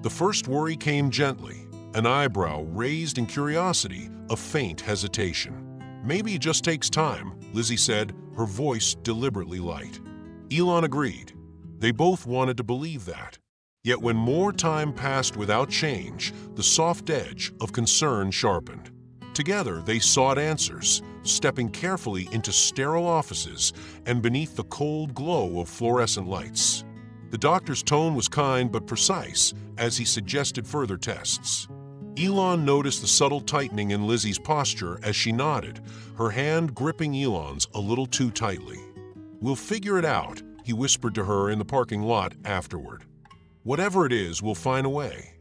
Speaker 1: The first worry came gently, an eyebrow raised in curiosity, a faint hesitation. "Maybe it just takes time," Lizzy said, her voice deliberately light. Elon agreed. They both wanted to believe that. Yet when more time passed without change, the soft edge of concern sharpened. Together they sought answers, stepping carefully into sterile offices and beneath the cold glow of fluorescent lights. The doctor's tone was kind but precise as he suggested further tests. Elon noticed the subtle tightening in Lizzy's posture as she nodded, her hand gripping Elon's a little too tightly. "We'll figure it out," he whispered to her in the parking lot afterward. "Whatever it is, we'll find a way."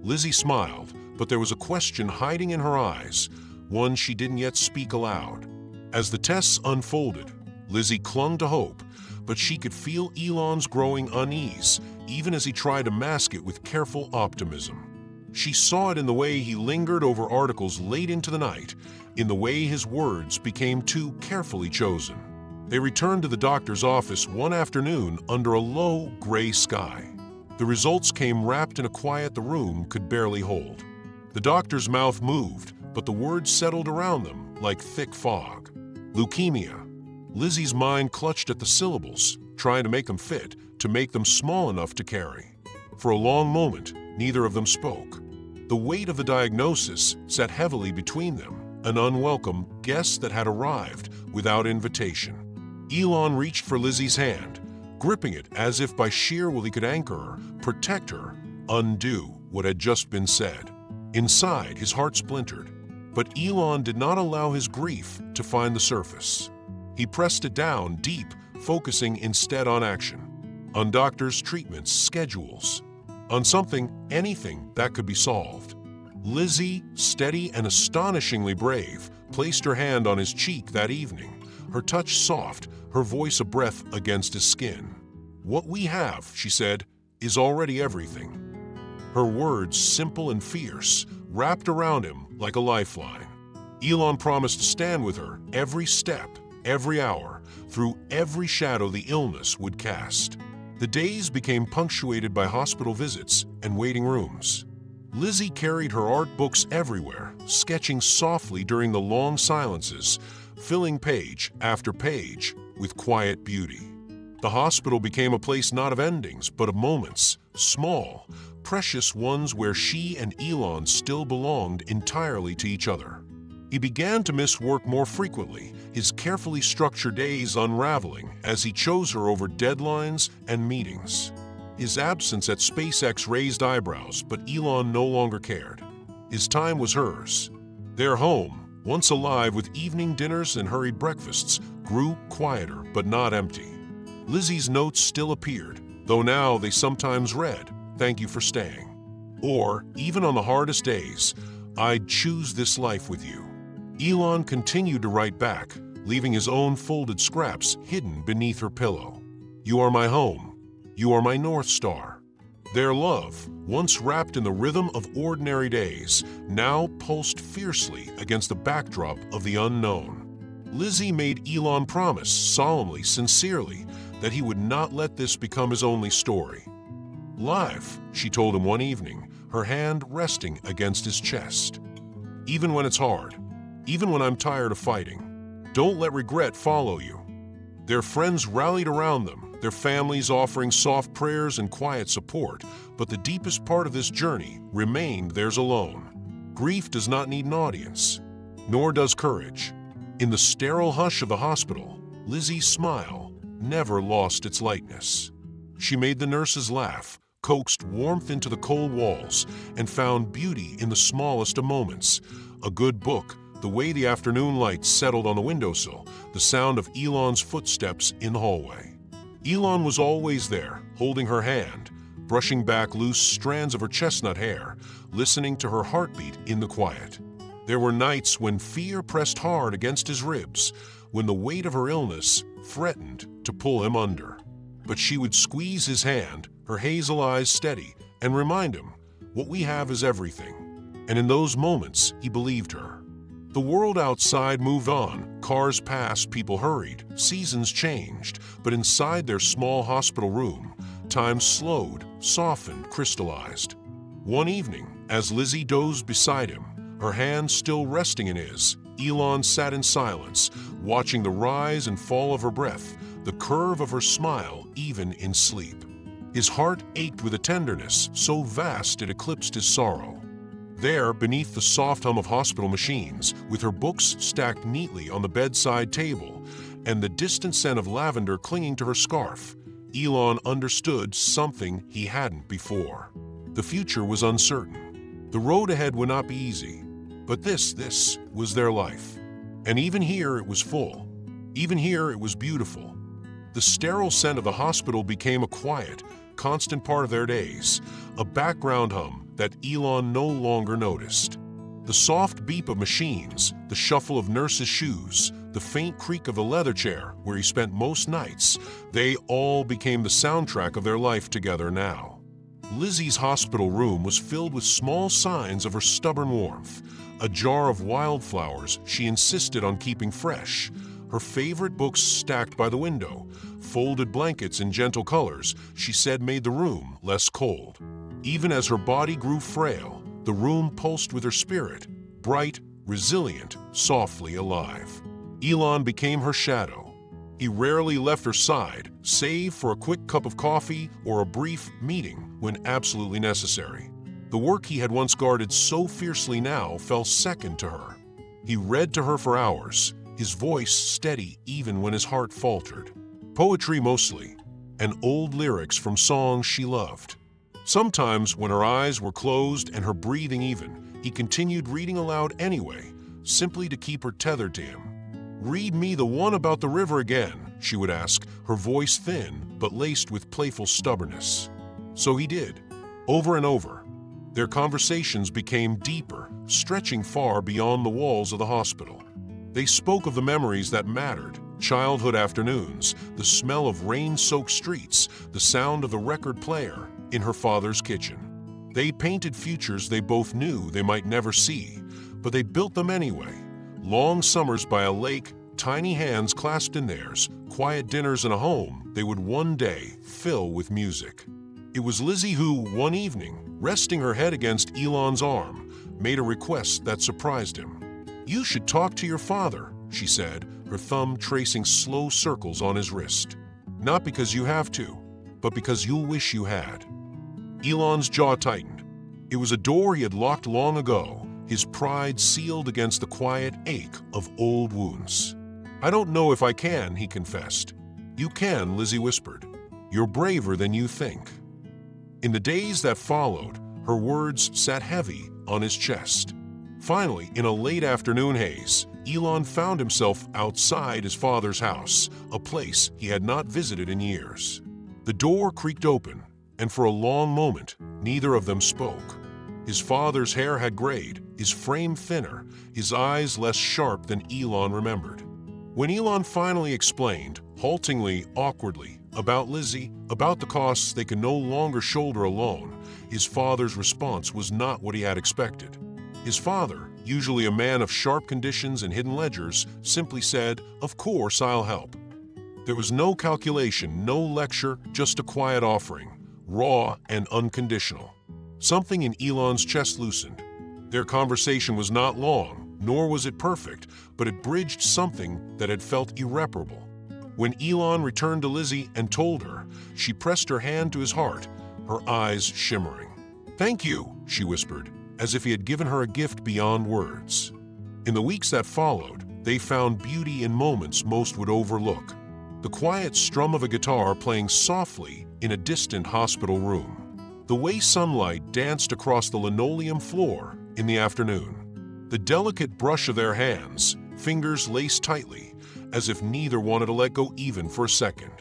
Speaker 1: Lizzy smiled, but there was a question hiding in her eyes, one she didn't yet speak aloud. As the tests unfolded, Lizzy clung to hope, but she could feel Elon's growing unease, even as he tried to mask it with careful optimism. She saw it in the way he lingered over articles late into the night, in the way his words became too carefully chosen. They returned to the doctor's office one afternoon under a low, gray sky. The results came wrapped in a quiet the room could barely hold. The doctor's mouth moved, but the words settled around them like thick fog. "Leukemia." Lizzy's mind clutched at the syllables, trying to make them fit, to make them small enough to carry. For a long moment, neither of them spoke. The weight of the diagnosis sat heavily between them, an unwelcome guest that had arrived without invitation. Elon reached for Lizzy's hand, gripping it as if by sheer will he could anchor her, protect her, undo what had just been said. Inside, his heart splintered, but Elon did not allow his grief to find the surface. He pressed it down deep, focusing instead on action, on doctors' treatments, schedules, on something, anything that could be solved. Lizzy, steady and astonishingly brave, placed her hand on his cheek that evening, her touch soft, her voice a breath against his skin. "What we have," she said, "is already everything." Her words, simple and fierce, wrapped around him like a lifeline. Elon promised to stand with her every step, every hour, through every shadow the illness would cast. The days became punctuated by hospital visits and waiting rooms. Lizzy carried her art books everywhere, sketching softly during the long silences, filling page after page with quiet beauty. The hospital became a place not of endings, but of moments, small, precious ones where she and Elon still belonged entirely to each other. He began to miss work more frequently, his carefully structured days unraveling as he chose her over deadlines and meetings. His absence at SpaceX raised eyebrows, but Elon no longer cared. His time was hers. Their home, once alive with evening dinners and hurried breakfasts, grew quieter but not empty. Lizzy's notes still appeared, though now they sometimes read, "Thank you for staying." Or, even on the hardest days, "I'd choose this life with you." Elon continued to write back, leaving his own folded scraps hidden beneath her pillow. "You are my home. You are my North Star." Their love, once wrapped in the rhythm of ordinary days, now pulsed fiercely against the backdrop of the unknown. Lizzy made Elon promise, solemnly, sincerely, that he would not let this become his only story. "Live," she told him one evening, her hand resting against his chest. "Even when it's hard, even when I'm tired of fighting, don't let regret follow you." Their friends rallied around them, their families offering soft prayers and quiet support, but the deepest part of this journey remained theirs alone. Grief does not need an audience, nor does courage. In the sterile hush of the hospital, Lizzy's smile never lost its lightness. She made the nurses laugh, coaxed warmth into the cold walls, and found beauty in the smallest of moments. A good book, the way the afternoon light settled on the windowsill, the sound of Elon's footsteps in the hallway. Elon was always there, holding her hand, brushing back loose strands of her chestnut hair, listening to her heartbeat in the quiet. There were nights when fear pressed hard against his ribs, when the weight of her illness threatened to pull him under. But she would squeeze his hand, her hazel eyes steady, and remind him, "What we have is everything." And in those moments, he believed her. The world outside moved on, cars passed, people hurried, seasons changed, but inside their small hospital room, time slowed, softened, crystallized. One evening, as Lizzy dozed beside him, her hand still resting in his, Elon sat in silence, watching the rise and fall of her breath, the curve of her smile even in sleep. His heart ached with a tenderness so vast it eclipsed his sorrow. There, beneath the soft hum of hospital machines, with her books stacked neatly on the bedside table, and the distant scent of lavender clinging to her scarf, Elon understood something he hadn't before. The future was uncertain. The road ahead would not be easy. But this was their life. And even here it was full. Even here it was beautiful. The sterile scent of the hospital became a quiet, constant part of their days, a background hum that Elon no longer noticed. The soft beep of machines, the shuffle of nurses' shoes, the faint creak of the leather chair where he spent most nights, they all became the soundtrack of their life together now. Lizzy's hospital room was filled with small signs of her stubborn warmth. A jar of wildflowers she insisted on keeping fresh, her favorite books stacked by the window, folded blankets in gentle colors she said made the room less cold. Even as her body grew frail, the room pulsed with her spirit, bright, resilient, softly alive. Elon became her shadow. He rarely left her side, save for a quick cup of coffee or a brief meeting when absolutely necessary. The work he had once guarded so fiercely now fell second to her. He read to her for hours, his voice steady even when his heart faltered. Poetry mostly, and old lyrics from songs she loved. Sometimes, when her eyes were closed and her breathing even, he continued reading aloud anyway, simply to keep her tethered to him. "Read me the one about the river again," she would ask, her voice thin but laced with playful stubbornness. So he did, over and over. Their conversations became deeper, stretching far beyond the walls of the hospital. They spoke of the memories that mattered, childhood afternoons, the smell of rain-soaked streets, the sound of the record player in her father's kitchen. They painted futures they both knew they might never see, but they built them anyway. Long summers by a lake, tiny hands clasped in theirs, quiet dinners in a home they would one day fill with music. It was Lizzy who, one evening, resting her head against Elon's arm, made a request that surprised him. "You should talk to your father," she said, her thumb tracing slow circles on his wrist. "Not because you have to, but because you'll wish you had." Elon's jaw tightened. It was a door he had locked long ago, his pride sealed against the quiet ache of old wounds. "I don't know if I can," he confessed. "You can," Lizzy whispered. "You're braver than you think." In the days that followed, her words sat heavy on his chest. Finally, in a late afternoon haze, Elon found himself outside his father's house, a place he had not visited in years. The door creaked open, and for a long moment, neither of them spoke. His father's hair had grayed, his frame thinner, his eyes less sharp than Elon remembered. When Elon finally explained, haltingly, awkwardly, about Lizzy, about the costs they could no longer shoulder alone, his father's response was not what he had expected. His father, usually a man of sharp conditions and hidden ledgers, simply said, "Of course I'll help." There was no calculation, no lecture, just a quiet offering, raw and unconditional. Something in Elon's chest loosened. Their conversation was not long, nor was it perfect, but it bridged something that had felt irreparable. When Elon returned to Lizzy and told her, she pressed her hand to his heart, her eyes shimmering. "Thank you," she whispered, as if he had given her a gift beyond words. In the weeks that followed, they found beauty in moments most would overlook. The quiet strum of a guitar playing softly in a distant hospital room. The way sunlight danced across the linoleum floor in the afternoon. The delicate brush of their hands, fingers laced tightly, as if neither wanted to let go even for a second.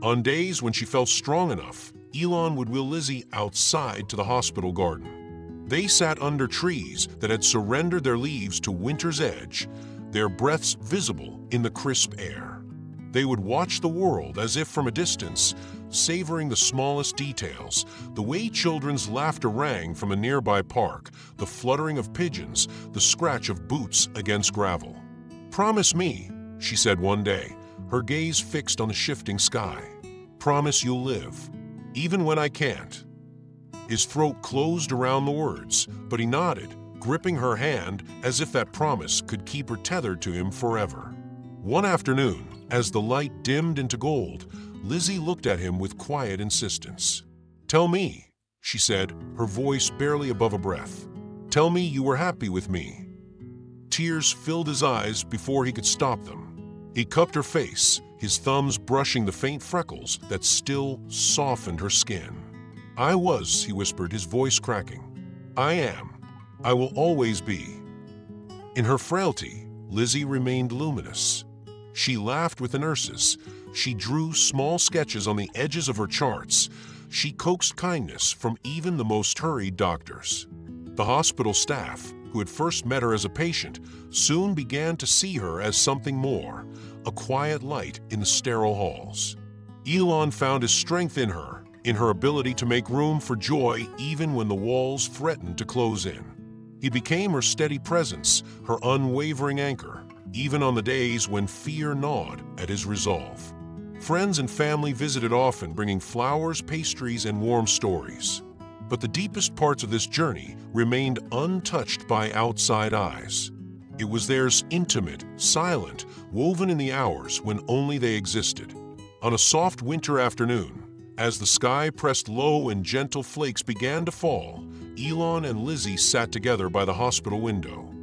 Speaker 1: On days when she felt strong enough, Elon would wheel Lizzy outside to the hospital garden. They sat under trees that had surrendered their leaves to winter's edge, their breaths visible in the crisp air. They would watch the world as if from a distance, savoring the smallest details, the way children's laughter rang from a nearby park, the fluttering of pigeons, the scratch of boots against gravel. "Promise me," she said one day, her gaze fixed on the shifting sky. "Promise you'll live, even when I can't." His throat closed around the words, but he nodded, gripping her hand as if that promise could keep her tethered to him forever. One afternoon, as the light dimmed into gold, Lizzy looked at him with quiet insistence. "Tell me," she said, her voice barely above a breath. "Tell me you were happy with me." Tears filled his eyes before he could stop them. He cupped her face, his thumbs brushing the faint freckles that still softened her skin. "I was," he whispered, his voice cracking. "I am. I will always be." In her frailty, Lizzy remained luminous. She laughed with the nurses. She drew small sketches on the edges of her charts. She coaxed kindness from even the most hurried doctors. The hospital staff, who had first met her as a patient, soon began to see her as something more, a quiet light in the sterile halls. Elon found his strength in her ability to make room for joy even when the walls threatened to close in. He became her steady presence, her unwavering anchor, even on the days when fear gnawed at his resolve. Friends and family visited often, bringing flowers, pastries, and warm stories. But the deepest parts of this journey remained untouched by outside eyes. It was theirs, intimate, silent, woven in the hours when only they existed. On a soft winter afternoon, as the sky pressed low and gentle flakes began to fall, Elon and Lizzy sat together by the hospital window.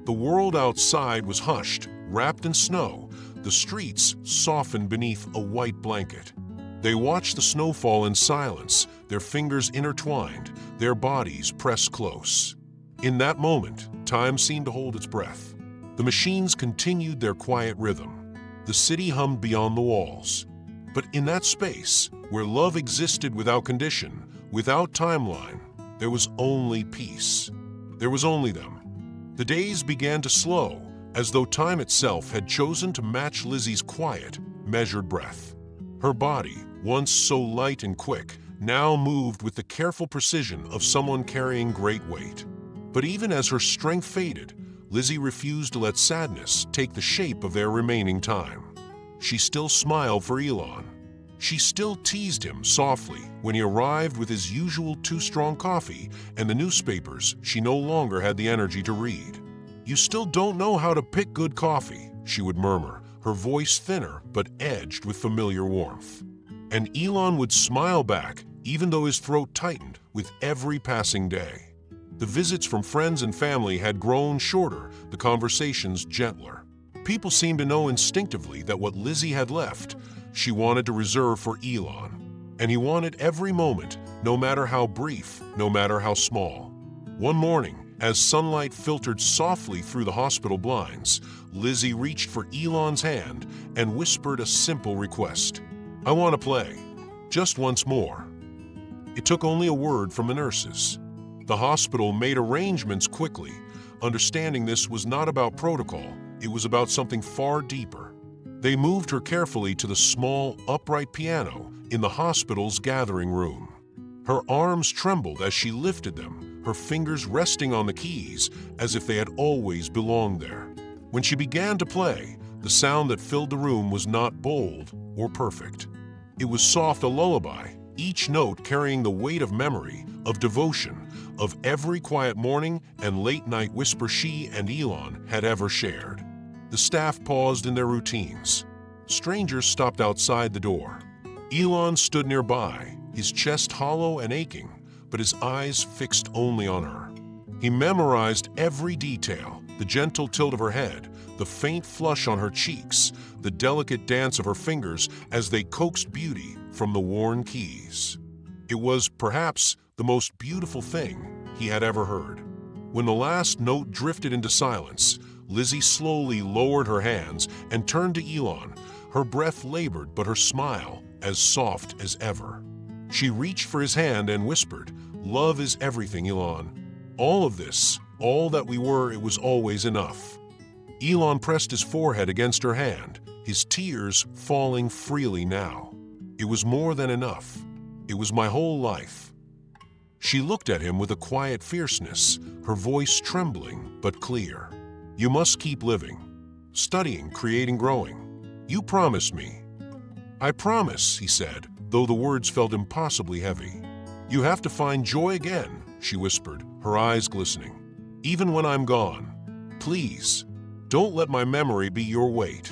Speaker 1: The world outside was hushed, wrapped in snow, the streets softened beneath a white blanket. They watched the snowfall in silence, their fingers intertwined, their bodies pressed close. In that moment, time seemed to hold its breath. The machines continued their quiet rhythm. The city hummed beyond the walls. But in that space, where love existed without condition, without timeline, there was only peace. There was only them. The days began to slow, as though time itself had chosen to match Lizzy's quiet, measured breath. Her body, once so light and quick, now moved with the careful precision of someone carrying great weight. But even as her strength faded, Lizzy refused to let sadness take the shape of their remaining time. She still smiled for Elon. She still teased him softly when he arrived with his usual too-strong coffee and the newspapers she no longer had the energy to read. "You still don't know how to pick good coffee," she would murmur, her voice thinner but edged with familiar warmth. And Elon would smile back, even though his throat tightened with every passing day. The visits from friends and family had grown shorter, the conversations gentler. People seemed to know instinctively that what Lizzy had left, she wanted to reserve for Elon. And he wanted every moment, no matter how brief, no matter how small. One morning, as sunlight filtered softly through the hospital blinds, Lizzy reached for Elon's hand and whispered a simple request. "I want to play. Just once more." It took only a word from the nurses. The hospital made arrangements quickly, understanding this was not about protocol, it was about something far deeper. They moved her carefully to the small, upright piano in the hospital's gathering room. Her arms trembled as she lifted them, her fingers resting on the keys as if they had always belonged there. When she began to play, the sound that filled the room was not bold or perfect. It was soft, a lullaby, each note carrying the weight of memory, of devotion, of every quiet morning and late-night whisper she and Elon had ever shared. The staff paused in their routines. Strangers stopped outside the door. Elon stood nearby, his chest hollow and aching, but his eyes fixed only on her. He memorized every detail, the gentle tilt of her head, the faint flush on her cheeks, the delicate dance of her fingers as they coaxed beauty from the worn keys. It was, perhaps, the most beautiful thing he had ever heard. When the last note drifted into silence, Lizzy slowly lowered her hands and turned to Elon, her breath labored but her smile as soft as ever. She reached for his hand and whispered, "Love is everything, Elon. All of this, all that we were, it was always enough." Elon pressed his forehead against her hand, his tears falling freely now. "It was more than enough. It was my whole life." She looked at him with a quiet fierceness, her voice trembling but clear. "You must keep living, studying, creating, growing. You promised me." "I promise," he said, though the words felt impossibly heavy. "You have to find joy again," she whispered, her eyes glistening. "Even when I'm gone. Please, don't let my memory be your weight."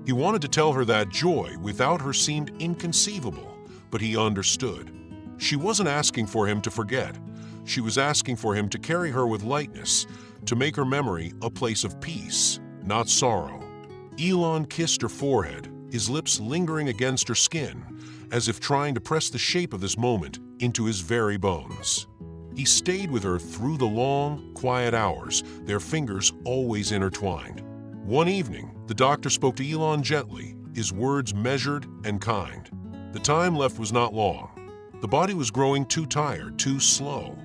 Speaker 1: He wanted to tell her that joy without her seemed inconceivable, but he understood. She wasn't asking for him to forget. She was asking for him to carry her with lightness, to make her memory a place of peace, not sorrow. Elon kissed her forehead, his lips lingering against her skin, as if trying to press the shape of this moment into his very bones. He stayed with her through the long, quiet hours, their fingers always intertwined. One evening, the doctor spoke to Elon gently, his words measured and kind. The time left was not long. The body was growing too tired, too slow.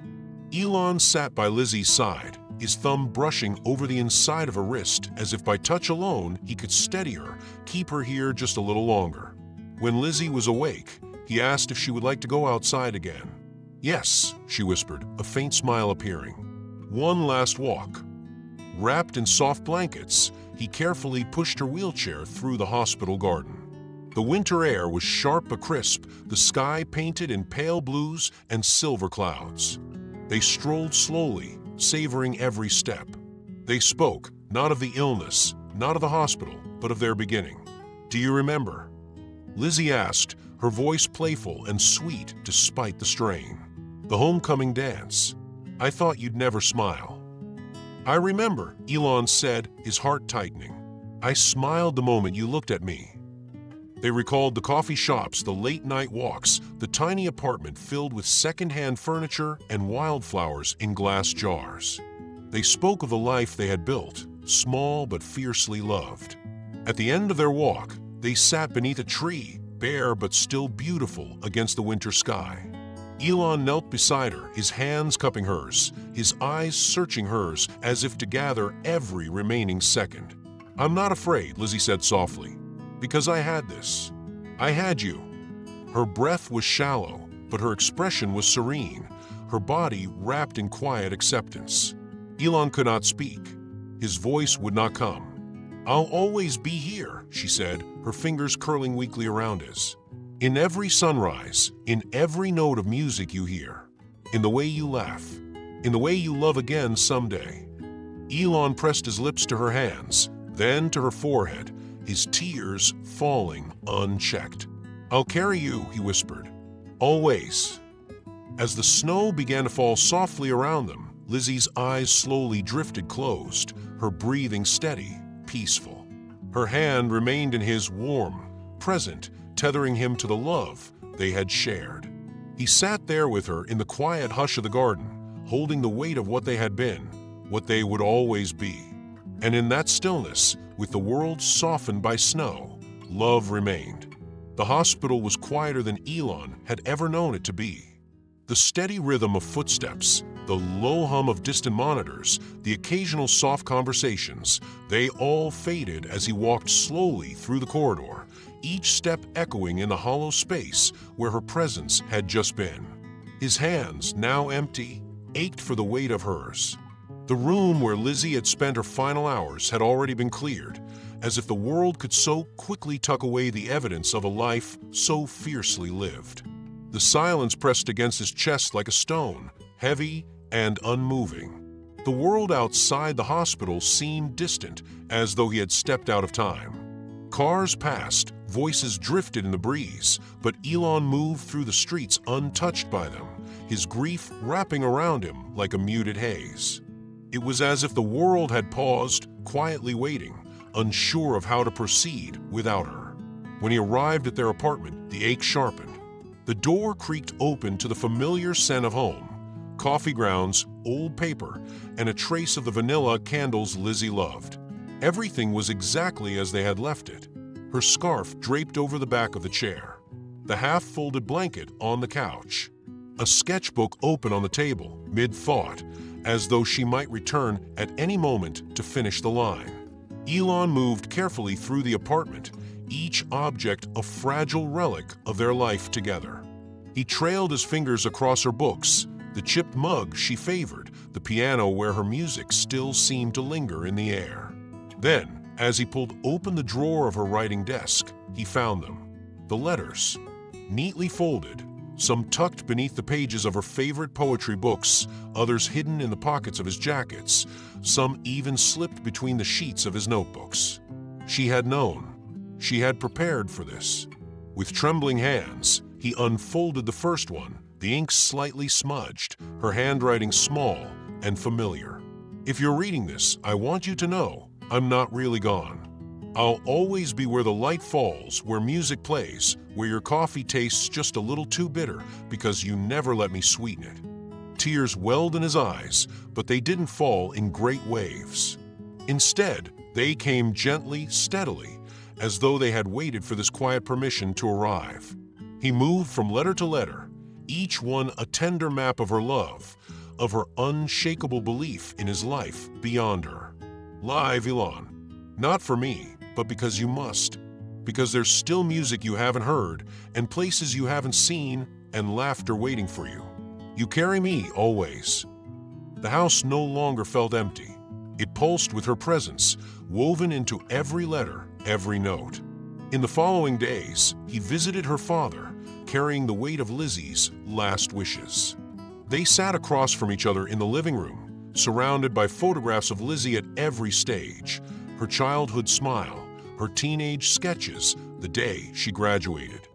Speaker 1: Elon sat by Lizzy's side, his thumb brushing over the inside of her wrist as if by touch alone he could steady her, keep her here just a little longer. When Lizzy was awake, he asked if she would like to go outside again. "Yes," she whispered, a faint smile appearing. "One last walk." Wrapped in soft blankets, he carefully pushed her wheelchair through the hospital garden. The winter air was sharp but crisp, the sky painted in pale blues and silver clouds. They strolled slowly, savoring every step. They spoke, not of the illness, not of the hospital, but of their beginning. "Do you remember?" Lizzy asked, her voice playful and sweet despite the strain. "The homecoming dance. I thought you'd never smile." "I remember," Elon said, his heart tightening. "I smiled the moment you looked at me." They recalled the coffee shops, the late-night walks, the tiny apartment filled with second-hand furniture and wildflowers in glass jars. They spoke of the life they had built, small but fiercely loved. At the end of their walk, they sat beneath a tree, bare but still beautiful against the winter sky. Elon knelt beside her, his hands cupping hers, his eyes searching hers as if to gather every remaining second. "I'm not afraid," Lizzy said softly, "because I had this. I had you." Her breath was shallow, but her expression was serene, her body wrapped in quiet acceptance. Elon could not speak. His voice would not come. "I'll always be here," she said, her fingers curling weakly around his. "In every sunrise, in every note of music you hear, in the way you laugh, in the way you love again someday." Elon pressed his lips to her hands, then to her forehead, his tears falling unchecked. "I'll carry you," he whispered. "Always." As the snow began to fall softly around them, Lizzy's eyes slowly drifted closed, her breathing steady, peaceful. Her hand remained in his, warm, present, tethering him to the love they had shared. He sat there with her in the quiet hush of the garden, holding the weight of what they had been, what they would always be. And in that stillness, with the world softened by snow, love remained. The hospital was quieter than Elon had ever known it to be. The steady rhythm of footsteps, the low hum of distant monitors, the occasional soft conversations, they all faded as he walked slowly through the corridor, each step echoing in the hollow space where her presence had just been. His hands, now empty, ached for the weight of hers. The room where Lizzy had spent her final hours had already been cleared, as if the world could so quickly tuck away the evidence of a life so fiercely lived. The silence pressed against his chest like a stone, heavy and unmoving. The world outside the hospital seemed distant, as though he had stepped out of time. Cars passed, voices drifted in the breeze, but Elon moved through the streets untouched by them, his grief wrapping around him like a muted haze. It was as if the world had paused, quietly waiting, unsure of how to proceed without her. When he arrived at their apartment, the ache sharpened. The door creaked open to the familiar scent of home, coffee grounds, old paper, and a trace of the vanilla candles Lizzy loved. Everything was exactly as they had left it. Her scarf draped over the back of the chair, the half-folded blanket on the couch, a sketchbook open on the table, mid-thought, as though she might return at any moment to finish the line. Elon moved carefully through the apartment, each object a fragile relic of their life together. He trailed his fingers across her books, the chipped mug she favored, the piano where her music still seemed to linger in the air. Then, as he pulled open the drawer of her writing desk, he found them. The letters, neatly folded, some tucked beneath the pages of her favorite poetry books, others hidden in the pockets of his jackets, some even slipped between the sheets of his notebooks. She had known. She had prepared for this. With trembling hands, he unfolded the first one, the ink slightly smudged, her handwriting small and familiar. If you're reading this, I want you to know I'm not really gone. I'll always be where the light falls, where music plays, where your coffee tastes just a little too bitter because you never let me sweeten it. Tears welled in his eyes, but they didn't fall in great waves. Instead, they came gently, steadily, as though they had waited for this quiet permission to arrive. He moved from letter to letter, each one a tender map of her love, of her unshakable belief in his life beyond her. Live, Elon. Not for me, but because you must. Because there's still music you haven't heard, and places you haven't seen, and laughter waiting for you. You carry me always. The house no longer felt empty. It pulsed with her presence, woven into every letter, every note. In the following days, he visited her father, carrying the weight of Lizzy's last wishes. They sat across from each other in the living room, surrounded by photographs of Lizzy at every stage, her childhood smile, her teenage sketches, the day she graduated.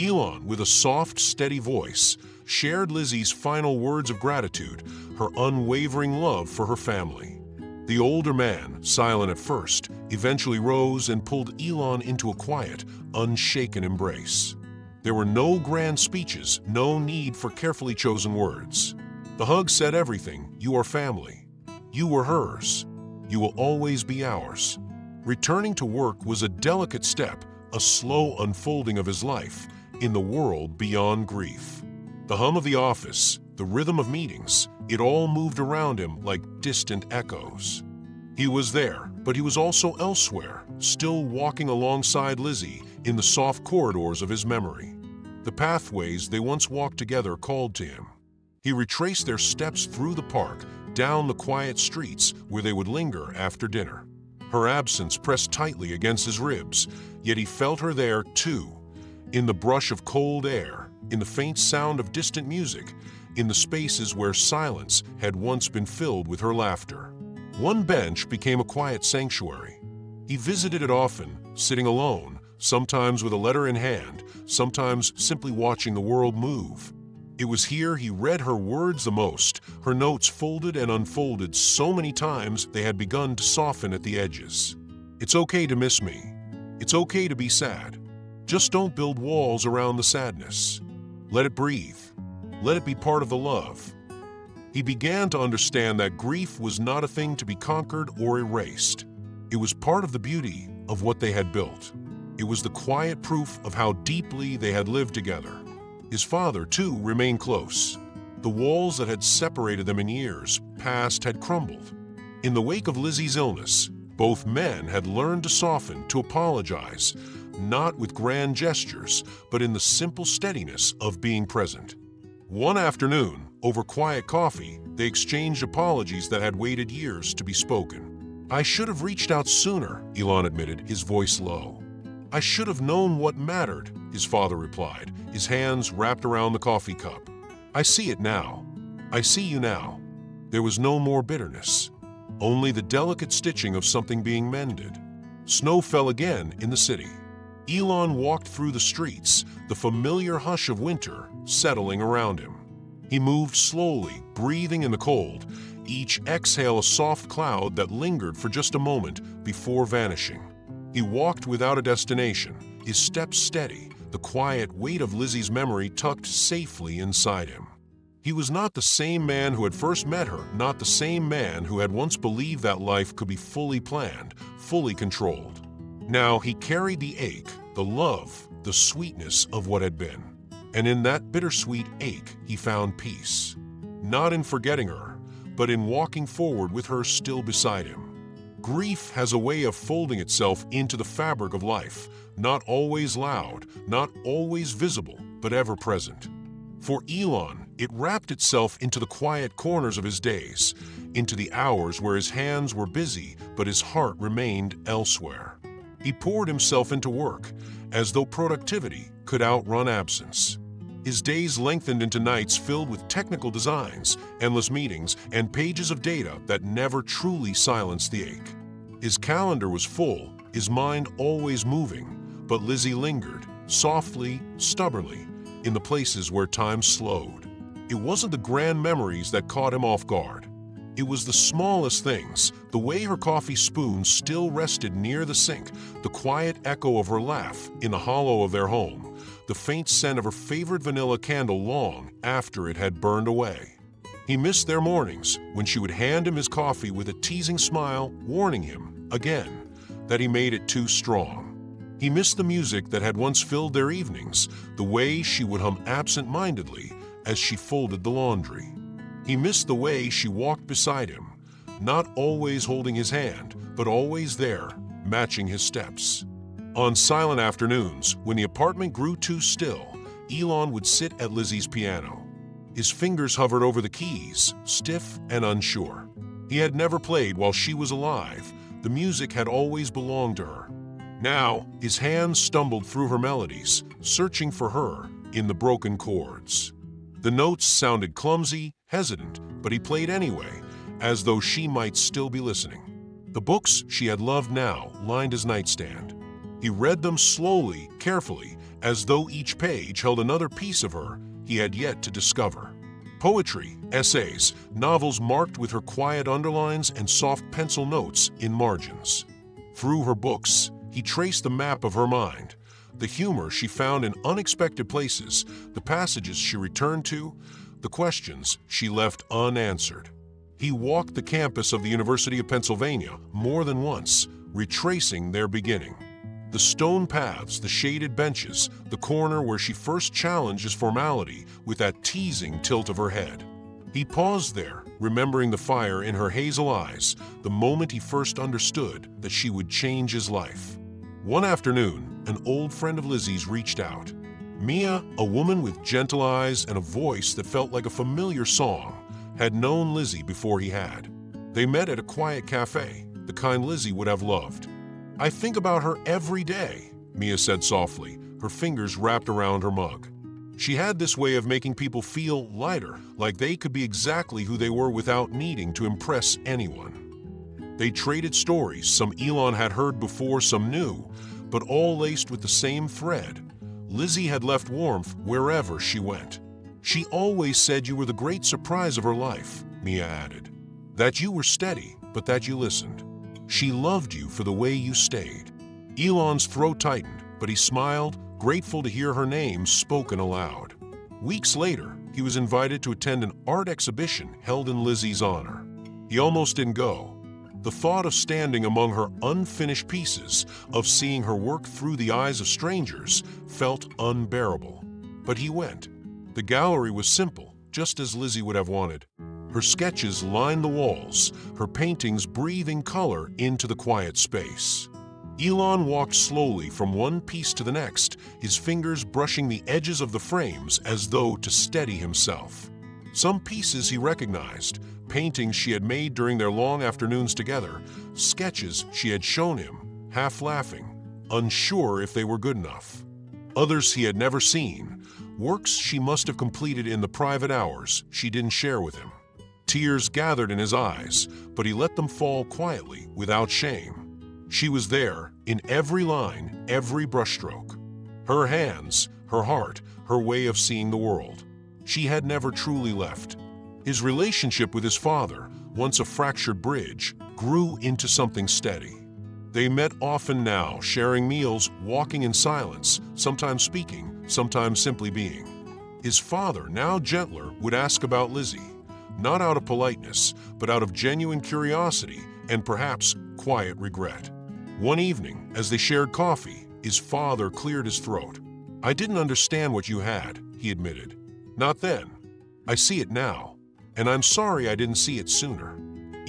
Speaker 1: Elon, with a soft, steady voice, shared Lizzy's final words of gratitude, her unwavering love for her family. The older man, silent at first, eventually rose and pulled Elon into a quiet, unshaken embrace. There were no grand speeches, no need for carefully chosen words. The hug said everything: you are family. You were hers. You will always be ours. Returning to work was a delicate step, a slow unfolding of his life in the world beyond grief. The hum of the office, the rhythm of meetings, it all moved around him like distant echoes. He was there, but he was also elsewhere, still walking alongside Lizzy in the soft corridors of his memory. The pathways they once walked together called to him. He retraced their steps through the park, down the quiet streets where they would linger after dinner. Her absence pressed tightly against his ribs, yet he felt her there too, in the brush of cold air, in the faint sound of distant music, in the spaces where silence had once been filled with her laughter. One bench became a quiet sanctuary. He visited it often, sitting alone, sometimes with a letter in hand, sometimes simply watching the world move. It was here he read her words the most, her notes folded and unfolded so many times they had begun to soften at the edges. It's okay to miss me. It's okay to be sad. Just don't build walls around the sadness. Let it breathe. Let it be part of the love. He began to understand that grief was not a thing to be conquered or erased. It was part of the beauty of what they had built. It was the quiet proof of how deeply they had lived together. His father, too, remained close. The walls that had separated them in years past had crumbled. In the wake of Lizzy's illness, both men had learned to soften, to apologize, not with grand gestures, but in the simple steadiness of being present. One afternoon, over quiet coffee, they exchanged apologies that had waited years to be spoken. "I should have reached out sooner," Elon admitted, his voice low. "I should have known what mattered," his father replied, his hands wrapped around the coffee cup. "I see it now. I see you now." There was no more bitterness, only the delicate stitching of something being mended. Snow fell again in the city. Elon walked through the streets, the familiar hush of winter settling around him. He moved slowly, breathing in the cold, each exhale a soft cloud that lingered for just a moment before vanishing. He walked without a destination, his steps steady, the quiet weight of Lizzy's memory tucked safely inside him. He was not the same man who had first met her, not the same man who had once believed that life could be fully planned, fully controlled. Now he carried the ache, the love, the sweetness of what had been. And in that bittersweet ache, he found peace. Not in forgetting her, but in walking forward with her still beside him. Grief has a way of folding itself into the fabric of life, not always loud, not always visible, but ever present. For Elon, it wrapped itself into the quiet corners of his days, into the hours where his hands were busy, but his heart remained elsewhere. He poured himself into work, as though productivity could outrun absence. His days lengthened into nights filled with technical designs, endless meetings, and pages of data that never truly silenced the ache. His calendar was full, his mind always moving, but Lizzy lingered, softly, stubbornly, in the places where time slowed. It wasn't the grand memories that caught him off guard. It was the smallest things, the way her coffee spoon still rested near the sink, the quiet echo of her laugh in the hollow of their home, the faint scent of her favorite vanilla candle long after it had burned away. He missed their mornings when she would hand him his coffee with a teasing smile, warning him, again, that he made it too strong. He missed the music that had once filled their evenings, the way she would hum absent-mindedly as she folded the laundry. He missed the way she walked beside him, not always holding his hand, but always there, matching his steps. On silent afternoons, when the apartment grew too still, Elon would sit at Lizzy's piano. His fingers hovered over the keys, stiff and unsure. He had never played while she was alive. The music had always belonged to her. Now, his hands stumbled through her melodies, searching for her in the broken chords. The notes sounded clumsy, hesitant, but he played anyway, as though she might still be listening. The books she had loved now lined his nightstand. He read them slowly, carefully, as though each page held another piece of her he had yet to discover. Poetry, essays, novels marked with her quiet underlines and soft pencil notes in margins. Through her books, he traced the map of her mind, the humor she found in unexpected places, the passages she returned to, the questions she left unanswered. He walked the campus of the University of Pennsylvania more than once, retracing their beginning. The stone paths, the shaded benches, the corner where she first challenged his formality with that teasing tilt of her head. He paused there, remembering the fire in her hazel eyes, the moment he first understood that she would change his life. One afternoon, an old friend of Lizzy's reached out. Mia, a woman with gentle eyes and a voice that felt like a familiar song, had known Lizzy before he had. They met at a quiet cafe, the kind Lizzy would have loved. "I think about her every day," Mia said softly, her fingers wrapped around her mug. She had this way of making people feel lighter, like they could be exactly who they were without needing to impress anyone. They traded stories, some Elon had heard before, some new, but all laced with the same thread. Lizzy had left warmth wherever she went. "She always said you were the great surprise of her life," Mia added. "That you were steady, but that you listened. She loved you for the way you stayed." Elon's throat tightened, but he smiled, grateful to hear her name spoken aloud. Weeks later, he he was invited to attend an art exhibition held in Lizzy's honor. He almost didn't go. The thought of standing among her unfinished pieces, of seeing her work through the eyes of strangers, felt unbearable. But he went. The gallery was simple, just as Lizzy would have wanted. Her sketches lined the walls, her paintings breathing color into the quiet space. Elon walked slowly from one piece to the next, his fingers brushing the edges of the frames as though to steady himself. Some pieces he recognized, paintings she had made during their long afternoons together, sketches she had shown him, half laughing, unsure if they were good enough. Others he had never seen, works she must have completed in the private hours she didn't share with him. Tears gathered in his eyes, but he let them fall quietly, without shame. She was there, in every line, every brushstroke. Her hands, her heart, her way of seeing the world. She had never truly left. His relationship with his father, once a fractured bridge, grew into something steady. They met often now, sharing meals, walking in silence, sometimes speaking, sometimes simply being. His father, now gentler, would ask about Lizzy, not out of politeness, but out of genuine curiosity and perhaps quiet regret. One evening, as they shared coffee, his father cleared his throat. "I didn't understand what you had," he admitted. "Not then. I see it now, and I'm sorry I didn't see it sooner."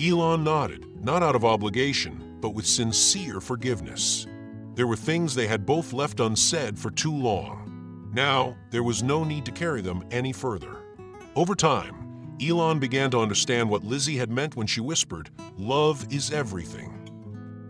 Speaker 1: Elon nodded, not out of obligation, but with sincere forgiveness. There were things they had both left unsaid for too long. Now, there was no need to carry them any further. Over time, Elon began to understand what Lizzy had meant when she whispered, "Love is everything."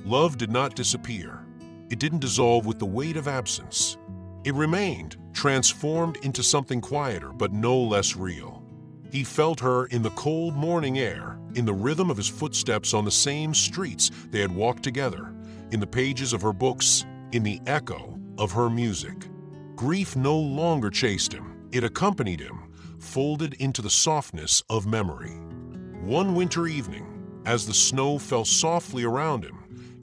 Speaker 1: Love did not disappear. It didn't dissolve with the weight of absence. It remained, transformed into something quieter but no less real. He felt her in the cold morning air, in the rhythm of his footsteps on the same streets they had walked together, in the pages of her books, in the echo of her music. Grief no longer chased him. It accompanied him, folded into the softness of memory. One winter evening, as the snow fell softly around him,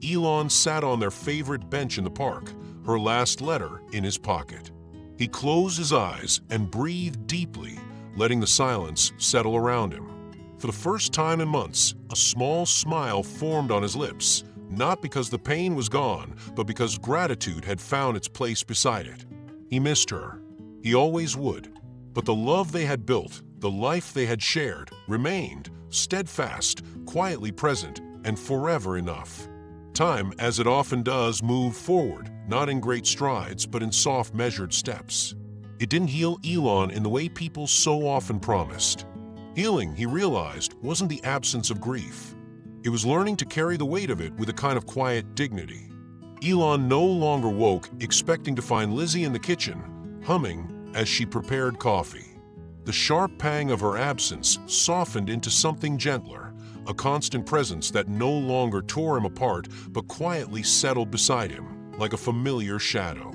Speaker 1: Elon sat on their favorite bench in the park, her last letter in his pocket. He closed his eyes and breathed deeply, letting the silence settle around him. For the first time in months, a small smile formed on his lips, not because the pain was gone, but because gratitude had found its place beside it. He missed her. He always would. But the love they had built, the life they had shared, remained, steadfast, quietly present, and forever enough. Time, as it often does, moved forward, not in great strides, but in soft, measured steps. It didn't heal Elon in the way people so often promised. Healing, he realized, wasn't the absence of grief. It was learning to carry the weight of it with a kind of quiet dignity. Elon no longer woke, expecting to find Lizzy in the kitchen, humming as she prepared coffee. The sharp pang of her absence softened into something gentler, a constant presence that no longer tore him apart but quietly settled beside him, like a familiar shadow.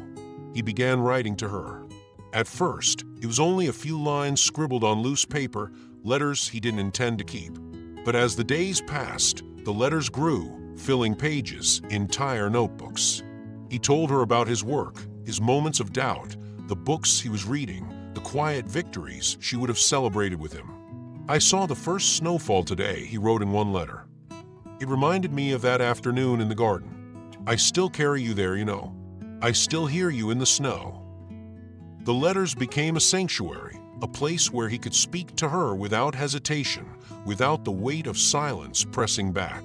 Speaker 1: He began writing to her. At first, it was only a few lines scribbled on loose paper, letters he didn't intend to keep. But as the days passed, the letters grew, filling pages, entire notebooks. He told her about his work, his moments of doubt, the books he was reading, the quiet victories she would have celebrated with him. "I saw the first snowfall today," he wrote in one letter. "It reminded me of that afternoon in the garden. I still carry you there, you know. I still hear you in the snow." The letters became a sanctuary, a place where he could speak to her without hesitation, without the weight of silence pressing back.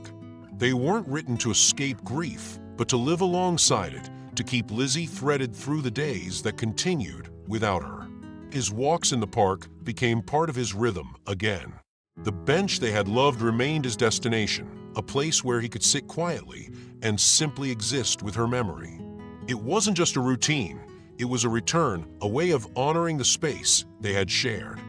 Speaker 1: They weren't written to escape grief, but to live alongside it, to keep Lizzy threaded through the days that continued without her. His walks in the park became part of his rhythm again. The bench they had loved remained his destination, a place where he could sit quietly and simply exist with her memory. It wasn't just a routine, it was a return, a way of honoring the space they had shared.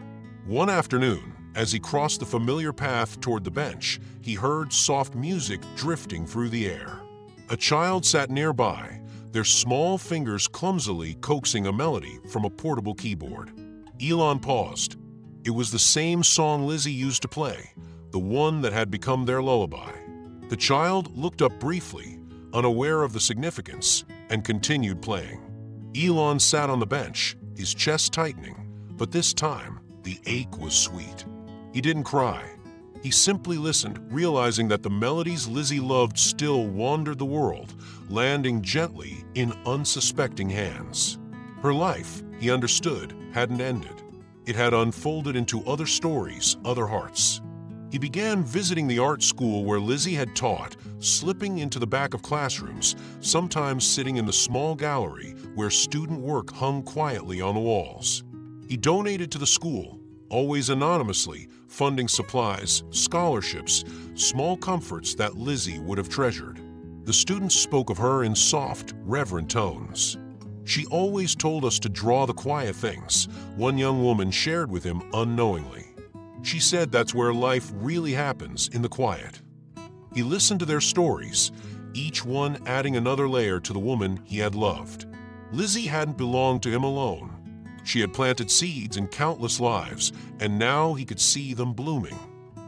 Speaker 1: One afternoon, as he crossed the familiar path toward the bench, he heard soft music drifting through the air. A child sat nearby, their small fingers clumsily coaxing a melody from a portable keyboard. Elon paused. It was the same song Lizzy used to play, the one that had become their lullaby. The child looked up briefly, unaware of the significance, and continued playing. Elon sat on the bench, his chest tightening, but this time, the ache was sweet. He didn't cry. He simply listened, realizing that the melodies Lizzy loved still wandered the world, landing gently in unsuspecting hands. Her life, he understood, hadn't ended. It had unfolded into other stories, other hearts. He began visiting the art school where Lizzy had taught, slipping into the back of classrooms, sometimes sitting in the small gallery where student work hung quietly on the walls. He donated to the school, always anonymously, funding supplies, scholarships, small comforts that Lizzy would have treasured. The students spoke of her in soft, reverent tones. "She always told us to draw the quiet things," one young woman shared with him unknowingly. "She said that's where life really happens, in the quiet." He listened to their stories, each one adding another layer to the woman he had loved. Lizzy hadn't belonged to him alone. She had planted seeds in countless lives, and now he could see them blooming.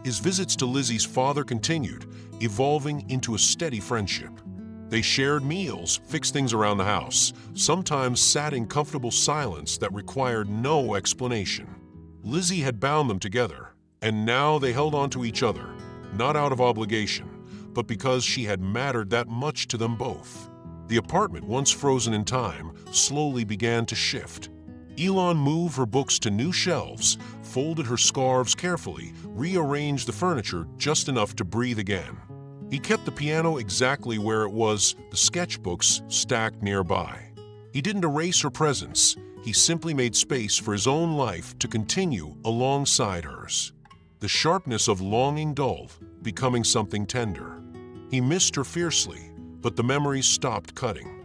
Speaker 1: His visits to Lizzy's father continued, evolving into a steady friendship. They shared meals, fixed things around the house, sometimes sat in comfortable silence that required no explanation. Lizzy had bound them together, and now they held on to each other, not out of obligation, but because she had mattered that much to them both. The apartment, once frozen in time, slowly began to shift. Elon moved her books to new shelves, folded her scarves carefully, rearranged the furniture just enough to breathe again. He kept the piano exactly where it was, the sketchbooks stacked nearby. He didn't erase her presence. He simply made space for his own life to continue alongside hers. The sharpness of longing dulled, becoming something tender. He missed her fiercely, but the memories stopped cutting.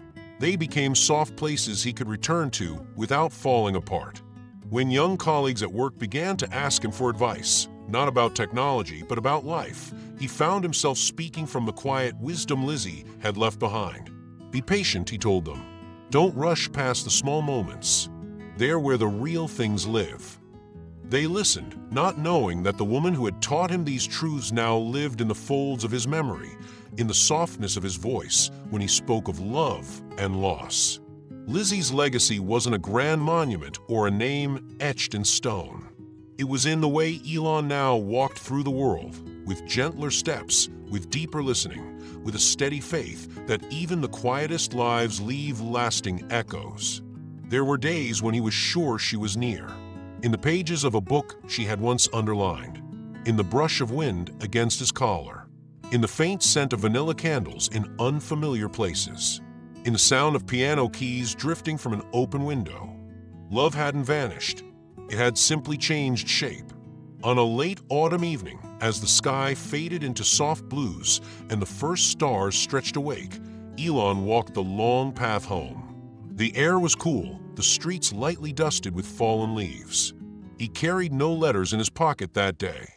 Speaker 1: They became soft places he could return to without falling apart. When young colleagues at work began to ask him for advice, not about technology, but about life, he found himself speaking from the quiet wisdom Lizzy had left behind. "Be patient," he told them. "Don't rush past the small moments. They're where the real things live." They listened, not knowing that the woman who had taught him these truths now lived in the folds of his memory, in the softness of his voice when he spoke of love and loss. Lizzy's legacy wasn't a grand monument or a name etched in stone. It was in the way Elon now walked through the world, with gentler steps, with deeper listening, with a steady faith that even the quietest lives leave lasting echoes. There were days when he was sure she was near, in the pages of a book she had once underlined, in the brush of wind against his collar, in the faint scent of vanilla candles in unfamiliar places, in the sound of piano keys drifting from an open window. Love hadn't vanished. It had simply changed shape. On a late autumn evening, as the sky faded into soft blues and the first stars stretched awake, Elon walked the long path home. The air was cool, the streets lightly dusted with fallen leaves. He carried no letters in his pocket that day.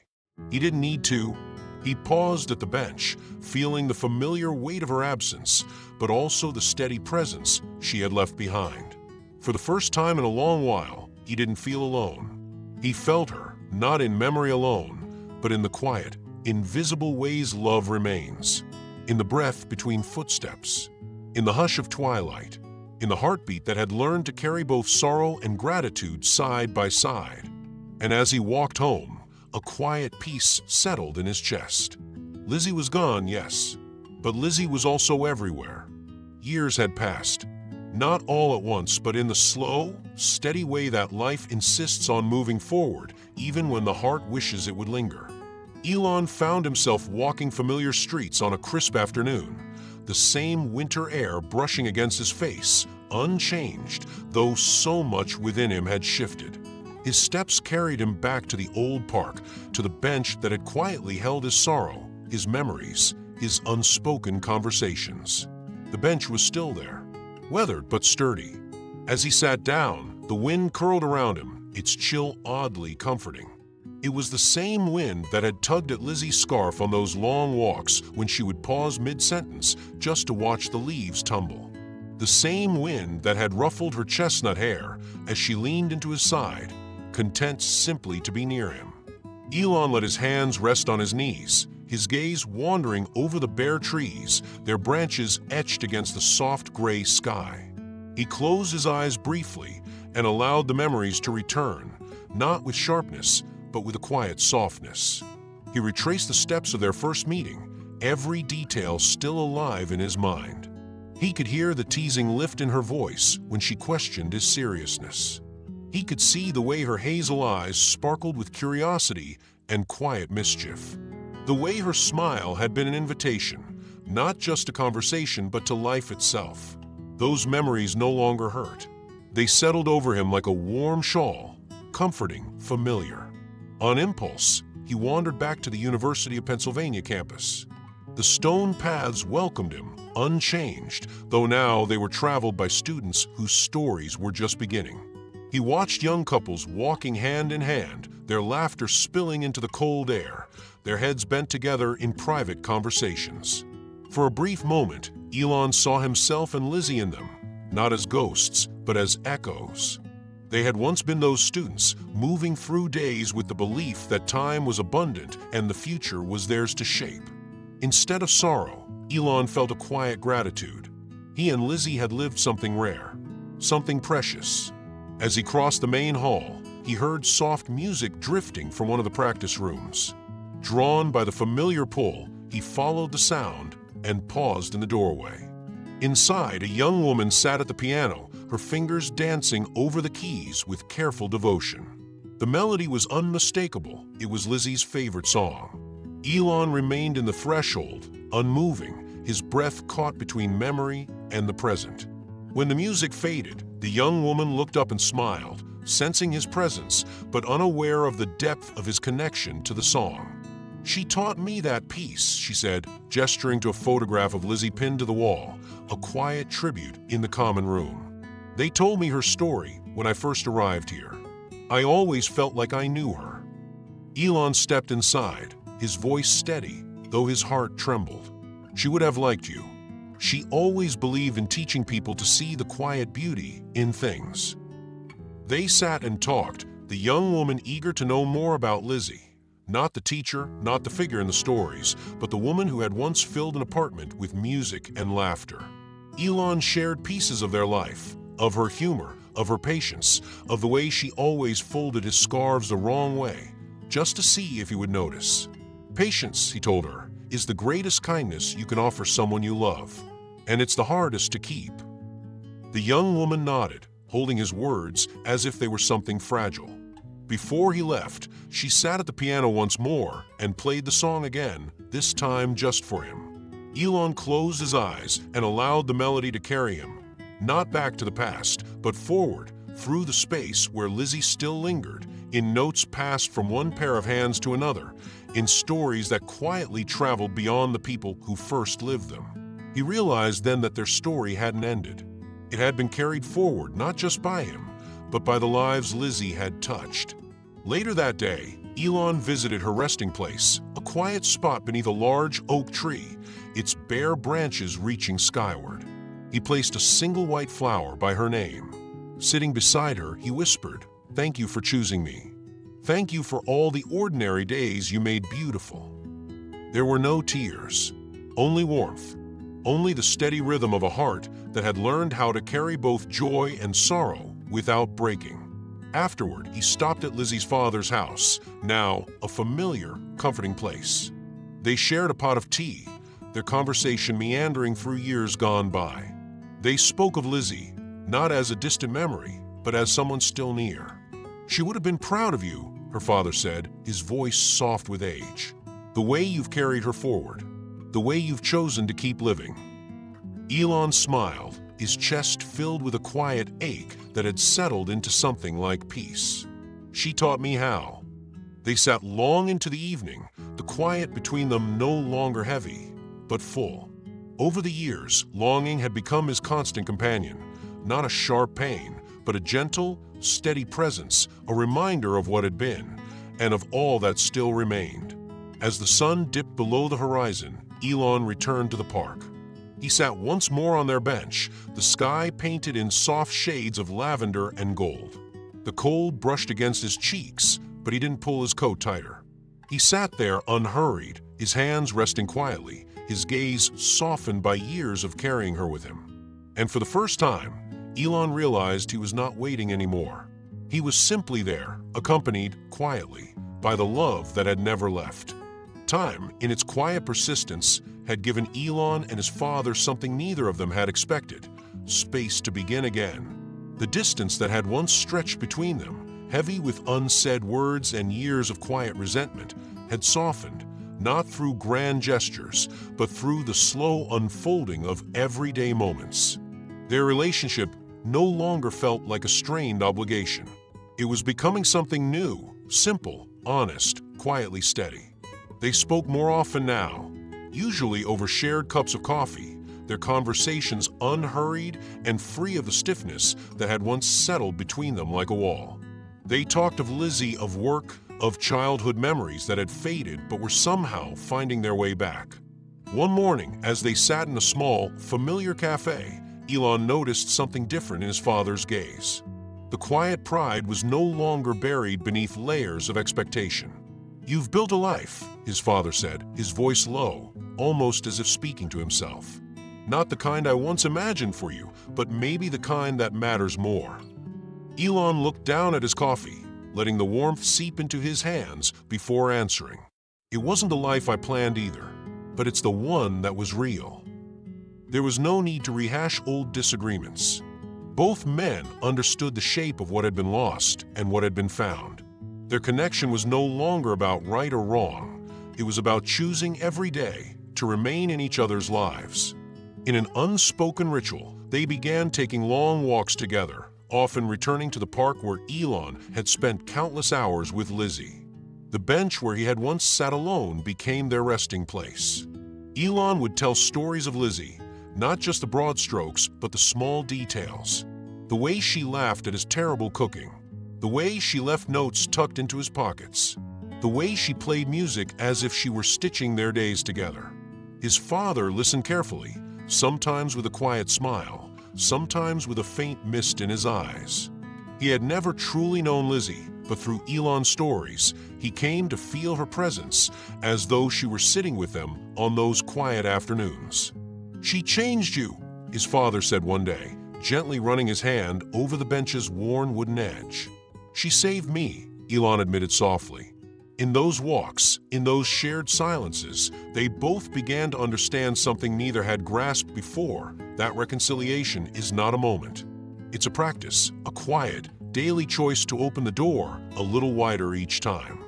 Speaker 1: He didn't need to. He paused at the bench, feeling the familiar weight of her absence, but also the steady presence she had left behind. For the first time in a long while, he didn't feel alone. He felt her, not in memory alone, but in the quiet, invisible ways love remains. In the breath between footsteps, in the hush of twilight, in the heartbeat that had learned to carry both sorrow and gratitude side by side. And as he walked home, a quiet peace settled in his chest. Lizzy was gone, yes, but Lizzy was also everywhere. Years had passed, not all at once, but in the slow, steady way that life insists on moving forward, even when the heart wishes it would linger. Elon found himself walking familiar streets on a crisp afternoon, the same winter air brushing against his face, unchanged, though so much within him had shifted. His steps carried him back to the old park, to the bench that had quietly held his sorrow, his memories, his unspoken conversations. The bench was still there, weathered but sturdy. As he sat down, the wind curled around him, its chill oddly comforting. It was the same wind that had tugged at Lizzy's scarf on those long walks when she would pause mid-sentence just to watch the leaves tumble. The same wind that had ruffled her chestnut hair as she leaned into his side, content simply to be near him. Elon let his hands rest on his knees, his gaze wandering over the bare trees, their branches etched against the soft gray sky. He closed his eyes briefly and allowed the memories to return, not with sharpness, but with a quiet softness. He retraced the steps of their first meeting, every detail still alive in his mind. He could hear the teasing lift in her voice when she questioned his seriousness. He could see the way her hazel eyes sparkled with curiosity and quiet mischief. The way her smile had been an invitation, not just a conversation, but to life itself. Those memories no longer hurt. They settled over him like a warm shawl, comforting, familiar. On impulse, he wandered back to the University of Pennsylvania campus. The stone paths welcomed him, unchanged, though now they were traveled by students whose stories were just beginning. He watched young couples walking hand in hand, their laughter spilling into the cold air, their heads bent together in private conversations. For a brief moment, Elon saw himself and Lizzy in them, not as ghosts, but as echoes. They had once been those students, moving through days with the belief that time was abundant and the future was theirs to shape. Instead of sorrow, Elon felt a quiet gratitude. He and Lizzy had lived something rare, something precious. As he crossed the main hall, he heard soft music drifting from one of the practice rooms. Drawn by the familiar pull, he followed the sound and paused in the doorway. Inside, a young woman sat at the piano, her fingers dancing over the keys with careful devotion. The melody was unmistakable. It was Lizzy's favorite song. Elon remained in the threshold, unmoving, his breath caught between memory and the present. When the music faded, the young woman looked up and smiled, sensing his presence, but unaware of the depth of his connection to the song. "She taught me that piece," she said, gesturing to a photograph of Lizzy pinned to the wall, a quiet tribute in the common room. "They told me her story when I first arrived here. I always felt like I knew her." Elon stepped inside, his voice steady, though his heart trembled. "She would have liked you. She always believed in teaching people to see the quiet beauty in things." They sat and talked, the young woman eager to know more about Lizzy. Not the teacher, not the figure in the stories, but the woman who had once filled an apartment with music and laughter. Elon shared pieces of their life, of her humor, of her patience, of the way she always folded his scarves the wrong way, just to see if he would notice. "Patience," he told her, "is the greatest kindness you can offer someone you love, and it's the hardest to keep." The young woman nodded, holding his words as if they were something fragile. Before he left, she sat at the piano once more and played the song again, this time just for him. Elon closed his eyes and allowed the melody to carry him, not back to the past, but forward, through the space where Lizzy still lingered, in notes passed from one pair of hands to another, in stories that quietly traveled beyond the people who first lived them. He realized then that their story hadn't ended. It had been carried forward not just by him, but by the lives Lizzy had touched. Later that day, Elon visited her resting place, a quiet spot beneath a large oak tree, its bare branches reaching skyward. He placed a single white flower by her name. Sitting beside her, he whispered, "Thank you for choosing me. Thank you for all the ordinary days you made beautiful." There were no tears, only warmth, only the steady rhythm of a heart that had learned how to carry both joy and sorrow without breaking. Afterward, he stopped at Lizzy's father's house, now a familiar, comforting place. They shared a pot of tea, their conversation meandering through years gone by. They spoke of Lizzy, not as a distant memory, but as someone still near. "She would have been proud of you," her father said, his voice soft with age. "The way you've carried her forward, the way you've chosen to keep living." Elon smiled, his chest filled with a quiet ache that had settled into something like peace. "She taught me how." They sat long into the evening, the quiet between them no longer heavy, but full. Over the years, longing had become his constant companion, not a sharp pain, but a gentle, steady presence, a reminder of what had been, and of all that still remained. As the sun dipped below the horizon, Elon returned to the park. He sat once more on their bench, the sky painted in soft shades of lavender and gold. The cold brushed against his cheeks, but he didn't pull his coat tighter. He sat there unhurried, his hands resting quietly, his gaze softened by years of carrying her with him. And for the first time, Elon realized he was not waiting anymore. He was simply there, accompanied, quietly, by the love that had never left. Time, in its quiet persistence, had given Elon and his father something neither of them had expected: space to begin again. The distance that had once stretched between them, heavy with unsaid words and years of quiet resentment, had softened, not through grand gestures, but through the slow unfolding of everyday moments. Their relationship no longer felt like a strained obligation. It was becoming something new, simple, honest, quietly steady. They spoke more often now, usually over shared cups of coffee, their conversations unhurried and free of the stiffness that had once settled between them like a wall. They talked of Lizzy, of work, of childhood memories that had faded but were somehow finding their way back. One morning, as they sat in a small, familiar cafe, Elon noticed something different in his father's gaze. The quiet pride was no longer buried beneath layers of expectation. "You've built a life," his father said, his voice low, almost as if speaking to himself. "Not the kind I once imagined for you, but maybe the kind that matters more." Elon looked down at his coffee, letting the warmth seep into his hands before answering. "It wasn't the life I planned either, but it's the one that was real." There was no need to rehash old disagreements. Both men understood the shape of what had been lost and what had been found. Their connection was no longer about right or wrong. It was about choosing every day to remain in each other's lives. In an unspoken ritual, they began taking long walks together, often returning to the park where Elon had spent countless hours with Lizzy. The bench where he had once sat alone became their resting place. Elon would tell stories of Lizzy, not just the broad strokes, but the small details. The way she laughed at his terrible cooking. The way she left notes tucked into his pockets. The way she played music as if she were stitching their days together. His father listened carefully, sometimes with a quiet smile, sometimes with a faint mist in his eyes. He had never truly known Lizzy, but through Elon's stories, he came to feel her presence, as though she were sitting with them on those quiet afternoons. "She changed you," his father said one day, gently running his hand over the bench's worn wooden edge. "She saved me," Elon admitted softly. In those walks, in those shared silences, they both began to understand something neither had grasped before: that reconciliation is not a moment. It's a practice, a quiet, daily choice to open the door a little wider each time.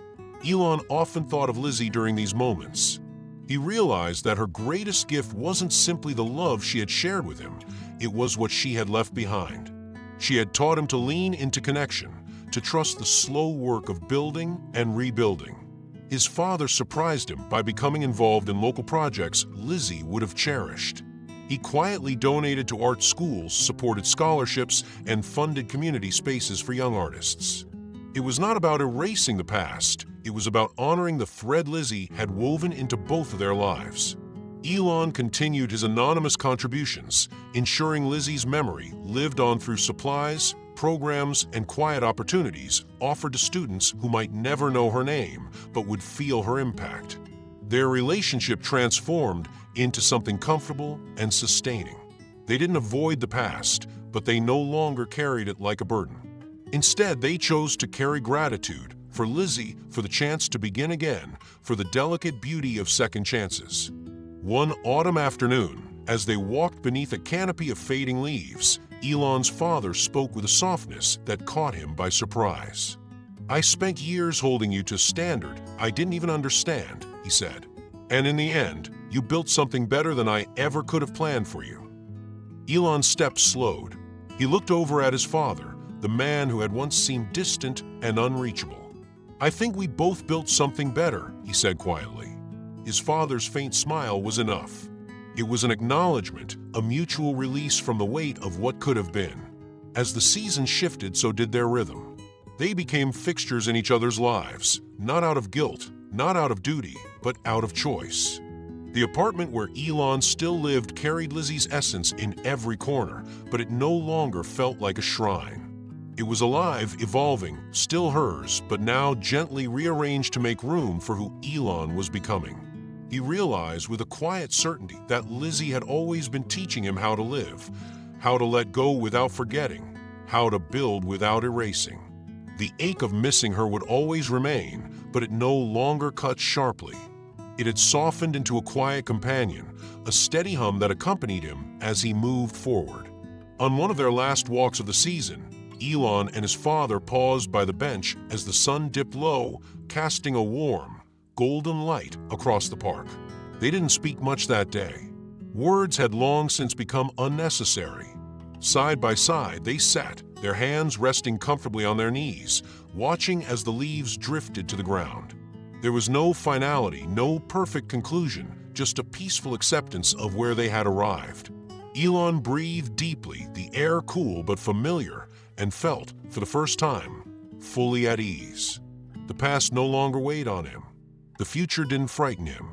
Speaker 1: Elon often thought of Lizzy during these moments. He realized that her greatest gift wasn't simply the love she had shared with him, it was what she had left behind. She had taught him to lean into connection, to trust the slow work of building and rebuilding. His father surprised him by becoming involved in local projects Lizzy would have cherished. He quietly donated to art schools, supported scholarships, and funded community spaces for young artists. It was not about erasing the past, it was about honoring the thread Lizzy had woven into both of their lives. Elon continued his anonymous contributions, ensuring Lizzy's memory lived on through supplies, programs, and quiet opportunities offered to students who might never know her name, but would feel her impact. Their relationship transformed into something comfortable and sustaining. They didn't avoid the past, but they no longer carried it like a burden. Instead, they chose to carry gratitude for Lizzy, for the chance to begin again, for the delicate beauty of second chances. One autumn afternoon, as they walked beneath a canopy of fading leaves, Elon's father spoke with a softness that caught him by surprise. "I spent years holding you to a standard I didn't even understand," he said. "And in the end, you built something better than I ever could have planned for you." Elon's steps slowed. He looked over at his father, the man who had once seemed distant and unreachable. "I think we both built something better," he said quietly. His father's faint smile was enough. It was an acknowledgement, a mutual release from the weight of what could have been. As the seasons shifted, so did their rhythm. They became fixtures in each other's lives, not out of guilt, not out of duty, but out of choice. The apartment where Elon still lived carried Lizzy's essence in every corner, but it no longer felt like a shrine. It was alive, evolving, still hers, but now gently rearranged to make room for who Elon was becoming. He realized with a quiet certainty that Lizzy had always been teaching him how to live, how to let go without forgetting, how to build without erasing. The ache of missing her would always remain, but it no longer cut sharply. It had softened into a quiet companion, a steady hum that accompanied him as he moved forward. On one of their last walks of the season, Elon and his father paused by the bench as the sun dipped low, casting a warm, golden light across the park. They didn't speak much that day. Words had long since become unnecessary. Side by side, they sat, their hands resting comfortably on their knees, watching as the leaves drifted to the ground. There was no finality, no perfect conclusion, just a peaceful acceptance of where they had arrived. Elon breathed deeply, the air cool but familiar, and felt, for the first time, fully at ease. The past no longer weighed on him. The future didn't frighten him.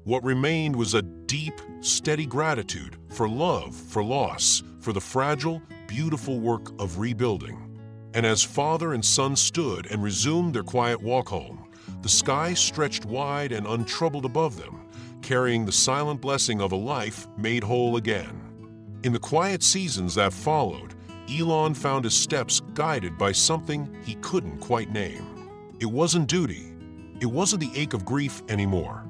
Speaker 1: What remained was a deep, steady gratitude for love, for loss, for the fragile, beautiful work of rebuilding. And as father and son stood and resumed their quiet walk home, the sky stretched wide and untroubled above them, carrying the silent blessing of a life made whole again. In the quiet seasons that followed, Elon found his steps guided by something he couldn't quite name. It wasn't duty. It wasn't the ache of grief anymore.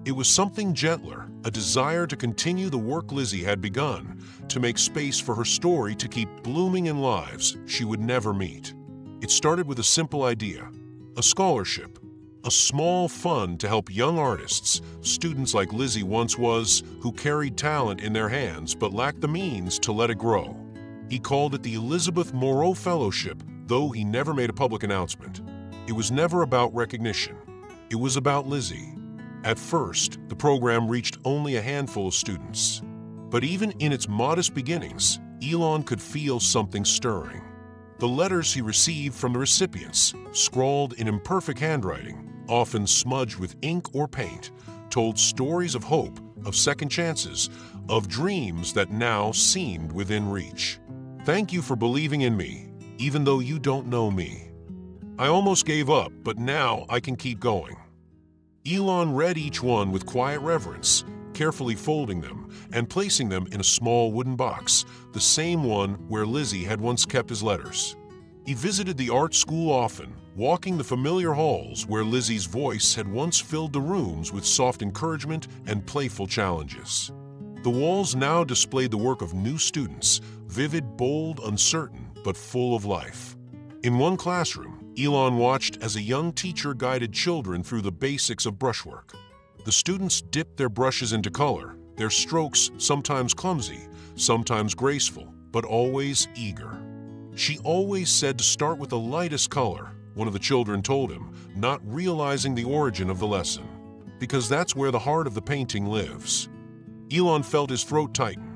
Speaker 1: It was something gentler, a desire to continue the work Lizzy had begun, to make space for her story to keep blooming in lives she would never meet. It started with a simple idea, a scholarship, a small fund to help young artists, students like Lizzy once was, who carried talent in their hands but lacked the means to let it grow. He called it the Elizabeth Moreau Fellowship, though he never made a public announcement. It was never about recognition. It was about Lizzy. At first, the program reached only a handful of students. But even in its modest beginnings, Elon could feel something stirring. The letters he received from the recipients, scrawled in imperfect handwriting, often smudged with ink or paint, told stories of hope, of second chances, of dreams that now seemed within reach. Thank you for believing in me, even though you don't know me. I almost gave up, but now I can keep going. Elon read each one with quiet reverence, carefully folding them and placing them in a small wooden box, the same one where Lizzy had once kept his letters. He visited the art school often, walking the familiar halls where Lizzy's voice had once filled the rooms with soft encouragement and playful challenges. The walls now displayed the work of new students, vivid, bold, uncertain, but full of life. In one classroom, Elon watched as a young teacher guided children through the basics of brushwork. The students dipped their brushes into color, their strokes sometimes clumsy, sometimes graceful, but always eager. She always said to start with the lightest color, one of the children told him, not realizing the origin of the lesson, because that's where the heart of the painting lives. Elon felt his throat tighten.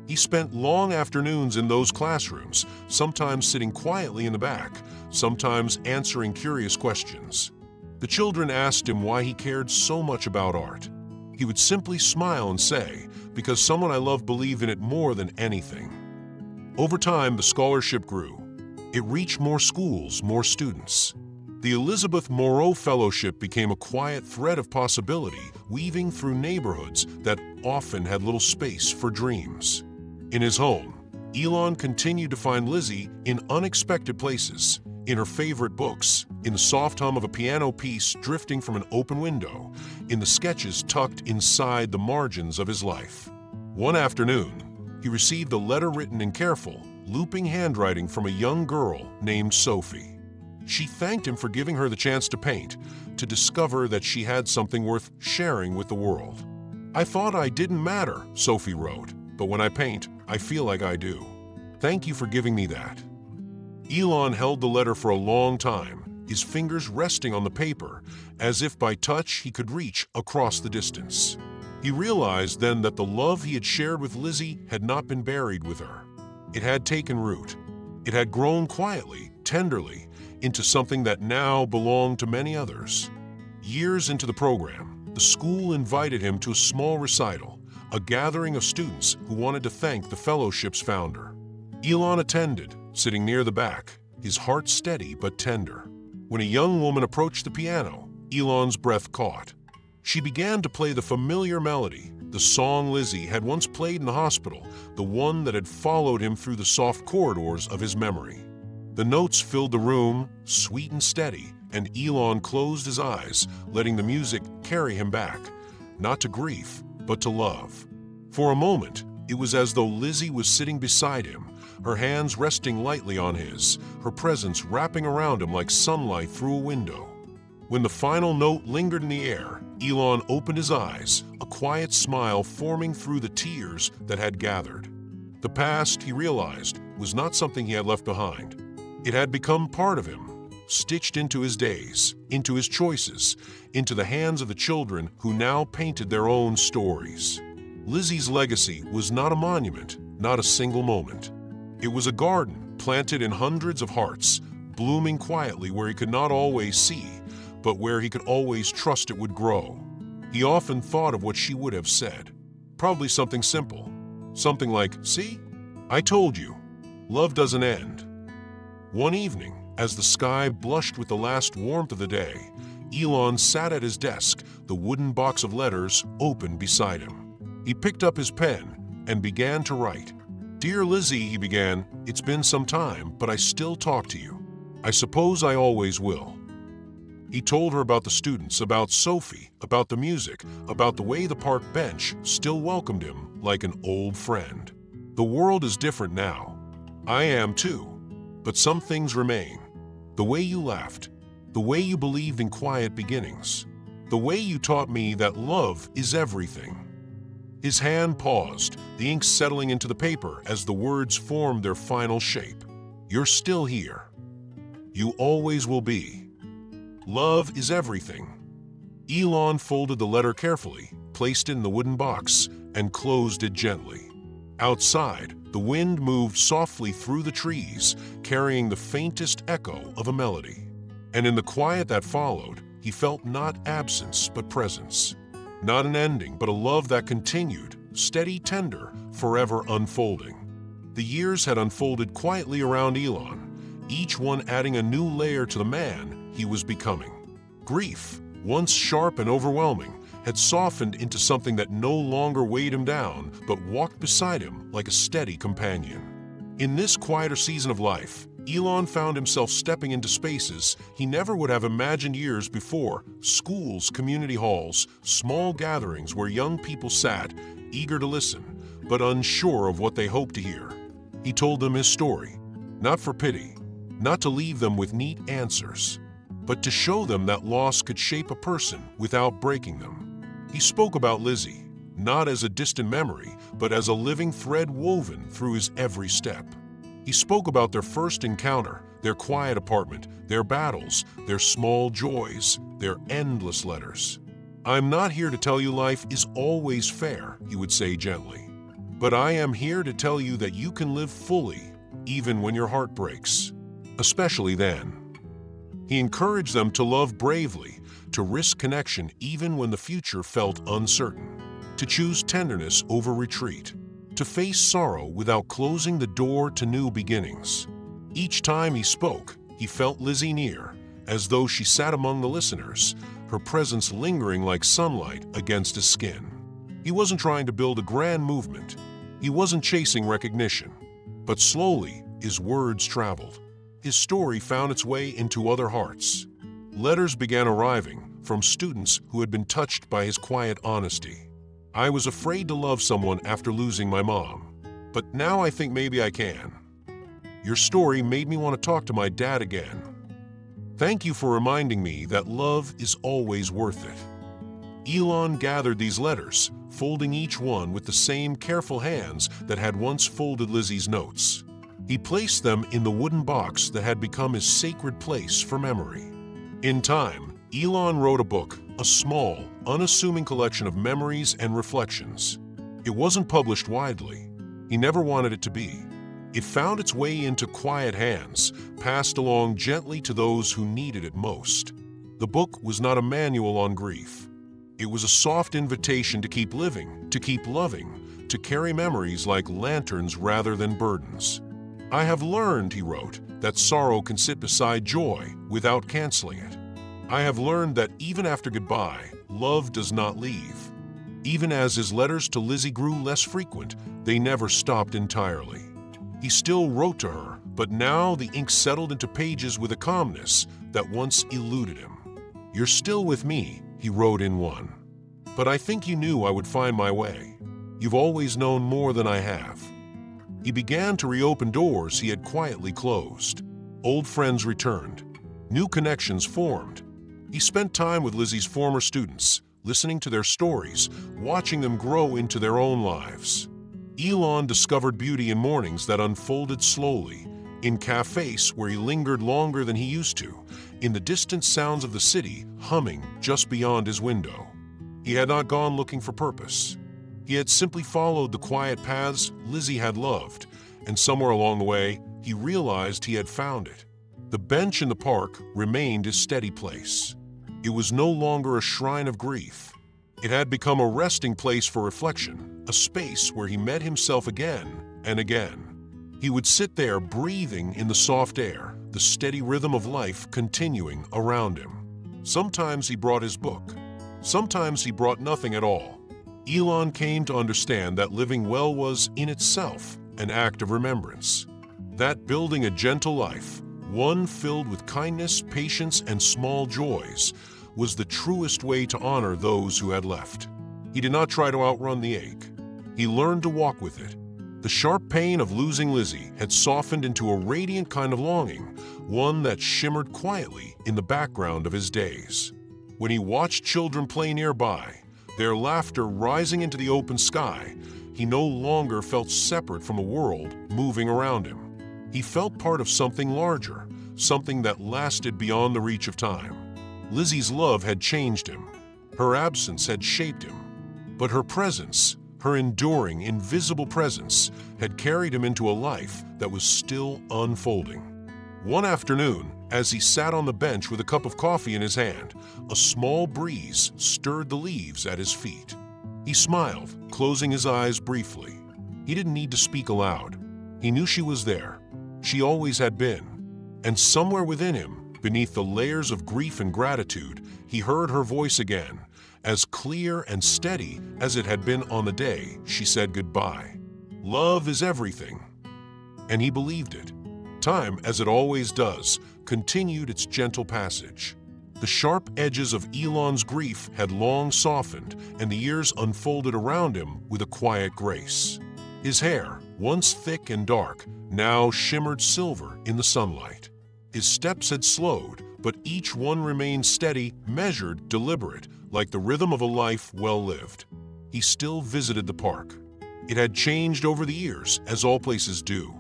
Speaker 1: He spent long afternoons in those classrooms, sometimes sitting quietly in the back, sometimes answering curious questions. The children asked him why he cared so much about art. He would simply smile and say, "Because someone I love believed in it more than anything." Over time, the scholarship grew. It reached more schools, more students. The Elizabeth Moreau Fellowship became a quiet thread of possibility, weaving through neighborhoods that often had little space for dreams. In his home, Elon continued to find Lizzy in unexpected places, in her favorite books, in the soft hum of a piano piece drifting from an open window, in the sketches tucked inside the margins of his life. One afternoon, he received a letter written in careful, looping handwriting from a young girl named Sophie. She thanked him for giving her the chance to paint, to discover that she had something worth sharing with the world. "I thought I didn't matter," Sophie wrote, "but when I paint, I feel like I do. Thank you for giving me that." Elon held the letter for a long time, his fingers resting on the paper, as if by touch he could reach across the distance. He realized then that the love he had shared with Lizzy had not been buried with her. It had taken root. It had grown quietly, tenderly, into something that now belonged to many others. Years into the program, the school invited him to a small recital, a gathering of students who wanted to thank the fellowship's founder. Elon attended, sitting near the back, his heart steady but tender. When a young woman approached the piano, Elon's breath caught. She began to play the familiar melody, the song Lizzy had once played in the hospital, the one that had followed him through the soft corridors of his memory. The notes filled the room, sweet and steady, and Elon closed his eyes, letting the music carry him back, not to grief, but to love. For a moment, it was as though Lizzy was sitting beside him, her hands resting lightly on his, her presence wrapping around him like sunlight through a window. When the final note lingered in the air, Elon opened his eyes, a quiet smile forming through the tears that had gathered. The past, he realized, was not something he had left behind. It had become part of him, stitched into his days, into his choices, into the hands of the children who now painted their own stories. Lizzy's legacy was not a monument, not a single moment. It was a garden planted in hundreds of hearts, blooming quietly where he could not always see, but where he could always trust it would grow. He often thought of what she would have said. Probably something simple. Something like, "See? I told you. Love doesn't end." One evening, as the sky blushed with the last warmth of the day, Elon sat at his desk, the wooden box of letters open beside him. He picked up his pen and began to write. "Dear Lizzy," he began, "it's been some time, but I still talk to you. I suppose I always will." He told her about the students, about Sophie, about the music, about the way the park bench still welcomed him like an old friend. "The world is different now. I am too. But some things remain. The way you laughed, the way you believed in quiet beginnings, the way you taught me that love is everything." His hand paused, the ink settling into the paper as the words formed their final shape. "You're still here. You always will be. Love is everything." Elon folded the letter carefully, placed it in the wooden box, and closed it gently. Outside, the wind moved softly through the trees, carrying the faintest echo of a melody. And in the quiet that followed, he felt not absence but presence. Not an ending, but a love that continued, steady, tender, forever unfolding. The years had unfolded quietly around Elon, each one adding a new layer to the man he was becoming. Grief, once sharp and overwhelming, had softened into something that no longer weighed him down, but walked beside him like a steady companion. In this quieter season of life, Elon found himself stepping into spaces he never would have imagined years before: schools, community halls, small gatherings where young people sat, eager to listen, but unsure of what they hoped to hear. He told them his story, not for pity, not to leave them with neat answers, but to show them that loss could shape a person without breaking them. He spoke about Lizzy, not as a distant memory, but as a living thread woven through his every step. He spoke about their first encounter, their quiet apartment, their battles, their small joys, their endless letters. "I'm not here to tell you life is always fair," he would say gently, "but I am here to tell you that you can live fully, even when your heart breaks, especially then." He encouraged them to love bravely, to risk connection even when the future felt uncertain, to choose tenderness over retreat, to face sorrow without closing the door to new beginnings. Each time he spoke, he felt Lizzy near, as though she sat among the listeners, her presence lingering like sunlight against his skin. He wasn't trying to build a grand movement. He wasn't chasing recognition. But slowly, his words traveled. His story found its way into other hearts. Letters began arriving from students who had been touched by his quiet honesty. "I was afraid to love someone after losing my mom, but now I think maybe I can. Your story made me want to talk to my dad again. Thank you for reminding me that love is always worth it." Elon gathered these letters, folding each one with the same careful hands that had once folded Lizzy's notes. He placed them in the wooden box that had become his sacred place for memory. In time, Elon wrote a book, a small, unassuming collection of memories and reflections. It wasn't published widely. He never wanted it to be. It found its way into quiet hands, passed along gently to those who needed it most. The book was not a manual on grief. It was a soft invitation to keep living, to keep loving, to carry memories like lanterns rather than burdens. "I have learned," he wrote, "that sorrow can sit beside joy without canceling it. I have learned that even after goodbye, love does not leave." Even as his letters to Lizzy grew less frequent, they never stopped entirely. He still wrote to her, but now the ink settled into pages with a calmness that once eluded him. "You're still with me," he wrote in one. "But I think you knew I would find my way. You've always known more than I have." He began to reopen doors he had quietly closed. Old friends returned. New connections formed. He spent time with Lizzy's former students, listening to their stories, watching them grow into their own lives. Elon discovered beauty in mornings that unfolded slowly, in cafes where he lingered longer than he used to, in the distant sounds of the city humming just beyond his window. He had not gone looking for purpose. He had simply followed the quiet paths Lizzy had loved, and somewhere along the way, he realized he had found it. The bench in the park remained his steady place. It was no longer a shrine of grief. It had become a resting place for reflection, a space where he met himself again and again. He would sit there breathing in the soft air, the steady rhythm of life continuing around him. Sometimes he brought his book. Sometimes he brought nothing at all. Elon came to understand that living well was, in itself, an act of remembrance. That building a gentle life, one filled with kindness, patience, and small joys, was the truest way to honor those who had left. He did not try to outrun the ache. He learned to walk with it. The sharp pain of losing Lizzy had softened into a radiant kind of longing, one that shimmered quietly in the background of his days. When he watched children play nearby, their laughter rising into the open sky, he no longer felt separate from a world moving around him. He felt part of something larger, something that lasted beyond the reach of time. Lizzy's love had changed him. Her absence had shaped him. But her presence, her enduring, invisible presence, had carried him into a life that was still unfolding. One afternoon, as he sat on the bench with a cup of coffee in his hand, a small breeze stirred the leaves at his feet. He smiled, closing his eyes briefly. He didn't need to speak aloud. He knew she was there. She always had been. And somewhere within him, beneath the layers of grief and gratitude, he heard her voice again, as clear and steady as it had been on the day she said goodbye. "Love is everything." And he believed it. Time, as it always does, continued its gentle passage. The sharp edges of Elon's grief had long softened, and the years unfolded around him with a quiet grace. His hair, once thick and dark, now shimmered silver in the sunlight. His steps had slowed, but each one remained steady, measured, deliberate, like the rhythm of a life well lived. He still visited the park. It had changed over the years, as all places do.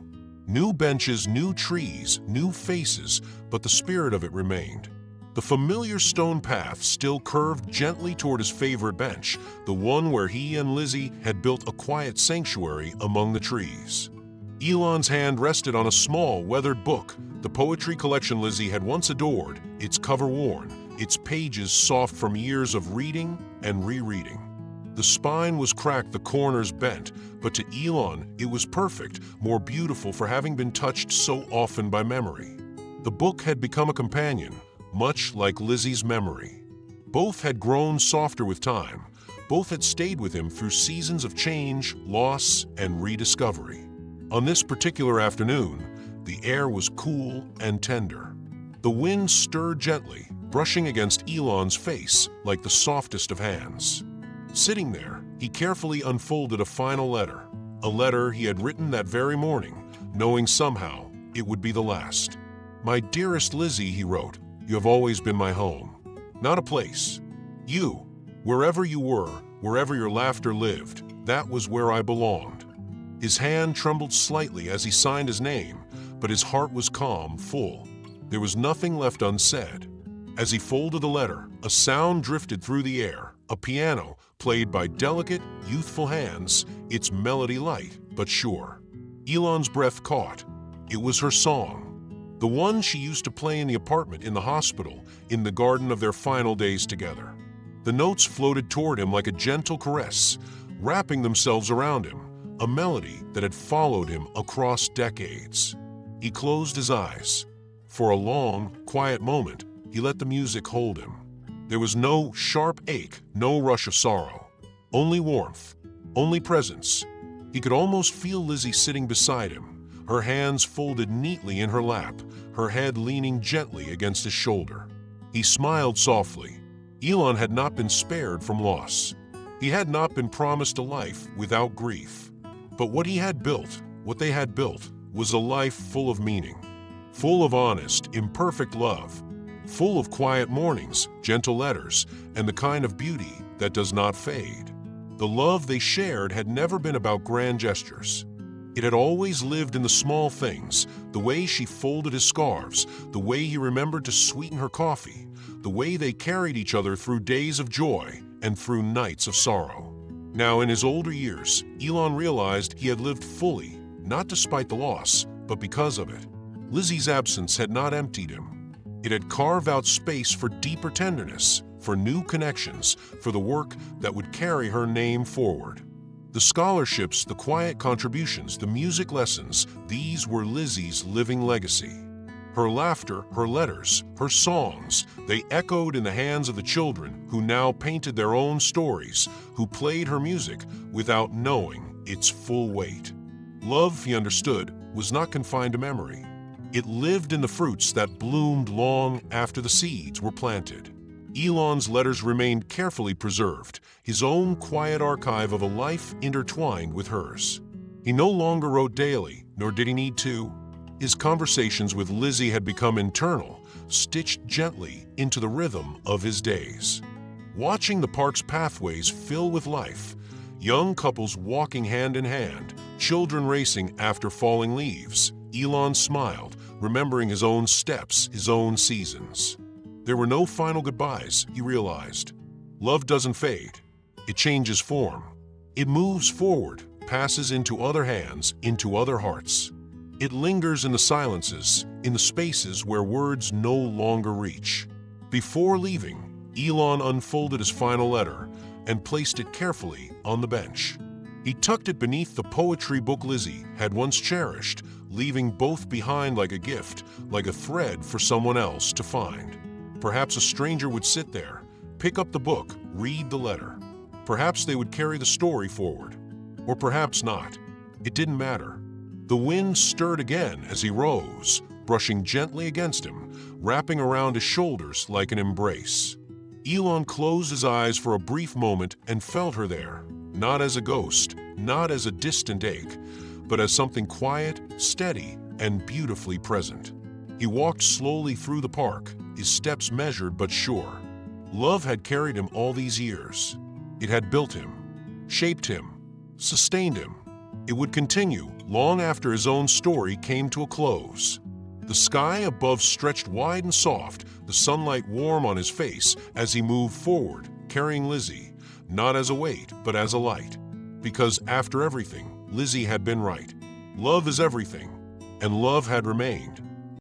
Speaker 1: New benches, new trees, new faces, but the spirit of it remained. The familiar stone path still curved gently toward his favorite bench, the one where he and Lizzy had built a quiet sanctuary among the trees. Elon's hand rested on a small, weathered book, the poetry collection Lizzy had once adored, its cover worn, its pages soft from years of reading and rereading. The spine was cracked, the corners bent, but to Elon it was perfect, more beautiful for having been touched so often by memory. The book had become a companion, much like Lizzy's memory. Both had grown softer with time. Both had stayed with him through seasons of change, loss, and rediscovery. On this particular afternoon, the air was cool and tender. The wind stirred gently, brushing against Elon's face like the softest of hands. Sitting there, he carefully unfolded a final letter, a letter he had written that very morning, knowing somehow it would be the last. "My dearest Lizzy," he wrote, "you have always been my home. Not a place. You, wherever you were, wherever your laughter lived, that was where I belonged." His hand trembled slightly as he signed his name, but his heart was calm, full. There was nothing left unsaid. As he folded the letter, a sound drifted through the air, a piano played by delicate, youthful hands, its melody light but sure. Elon's breath caught. It was her song, the one she used to play in the apartment, in the hospital, in the garden of their final days together. The notes floated toward him like a gentle caress, wrapping themselves around him, a melody that had followed him across decades. He closed his eyes. For a long, quiet moment, he let the music hold him. There was no sharp ache, no rush of sorrow. Only warmth, only presence. He could almost feel Lizzy sitting beside him, her hands folded neatly in her lap, her head leaning gently against his shoulder. He smiled softly. Elon had not been spared from loss. He had not been promised a life without grief. But what he had built, what they had built, was a life full of meaning, full of honest, imperfect love, full of quiet mornings, gentle letters, and the kind of beauty that does not fade. The love they shared had never been about grand gestures. It had always lived in the small things, the way she folded his scarves, the way he remembered to sweeten her coffee, the way they carried each other through days of joy and through nights of sorrow. Now, in his older years, Elon realized he had lived fully, not despite the loss, but because of it. Lizzy's absence had not emptied him. It had carved out space for deeper tenderness, for new connections, for the work that would carry her name forward. The scholarships, the quiet contributions, the music lessons, these were Lizzy's living legacy. Her laughter, her letters, her songs, they echoed in the hands of the children who now painted their own stories, who played her music without knowing its full weight. Love, he understood, was not confined to memory. It lived in the fruits that bloomed long after the seeds were planted. Elon's letters remained carefully preserved, his own quiet archive of a life intertwined with hers. He no longer wrote daily, nor did he need to. His conversations with Lizzy had become internal, stitched gently into the rhythm of his days. Watching the park's pathways fill with life, young couples walking hand in hand, children racing after falling leaves, Elon smiled, remembering his own steps, his own seasons. There were no final goodbyes, he realized. Love doesn't fade. It changes form. It moves forward, passes into other hands, into other hearts. It lingers in the silences, in the spaces where words no longer reach. Before leaving, Elon unfolded his final letter and placed it carefully on the bench. He tucked it beneath the poetry book Lizzy had once cherished, leaving both behind like a gift, like a thread for someone else to find. Perhaps a stranger would sit there, pick up the book, read the letter. Perhaps they would carry the story forward. Or perhaps not. It didn't matter. The wind stirred again as he rose, brushing gently against him, wrapping around his shoulders like an embrace. Elon closed his eyes for a brief moment and felt her there, not as a ghost, not as a distant ache, but as something quiet, steady, and beautifully present. He walked slowly through the park, his steps measured but sure. Love had carried him all these years. It had built him, shaped him, sustained him. It would continue long after his own story came to a close. The sky above stretched wide and soft, the sunlight warm on his face as he moved forward, carrying Lizzy, not as a weight, but as a light. Because after everything, Lizzy had been right. Love is everything, and love had remained.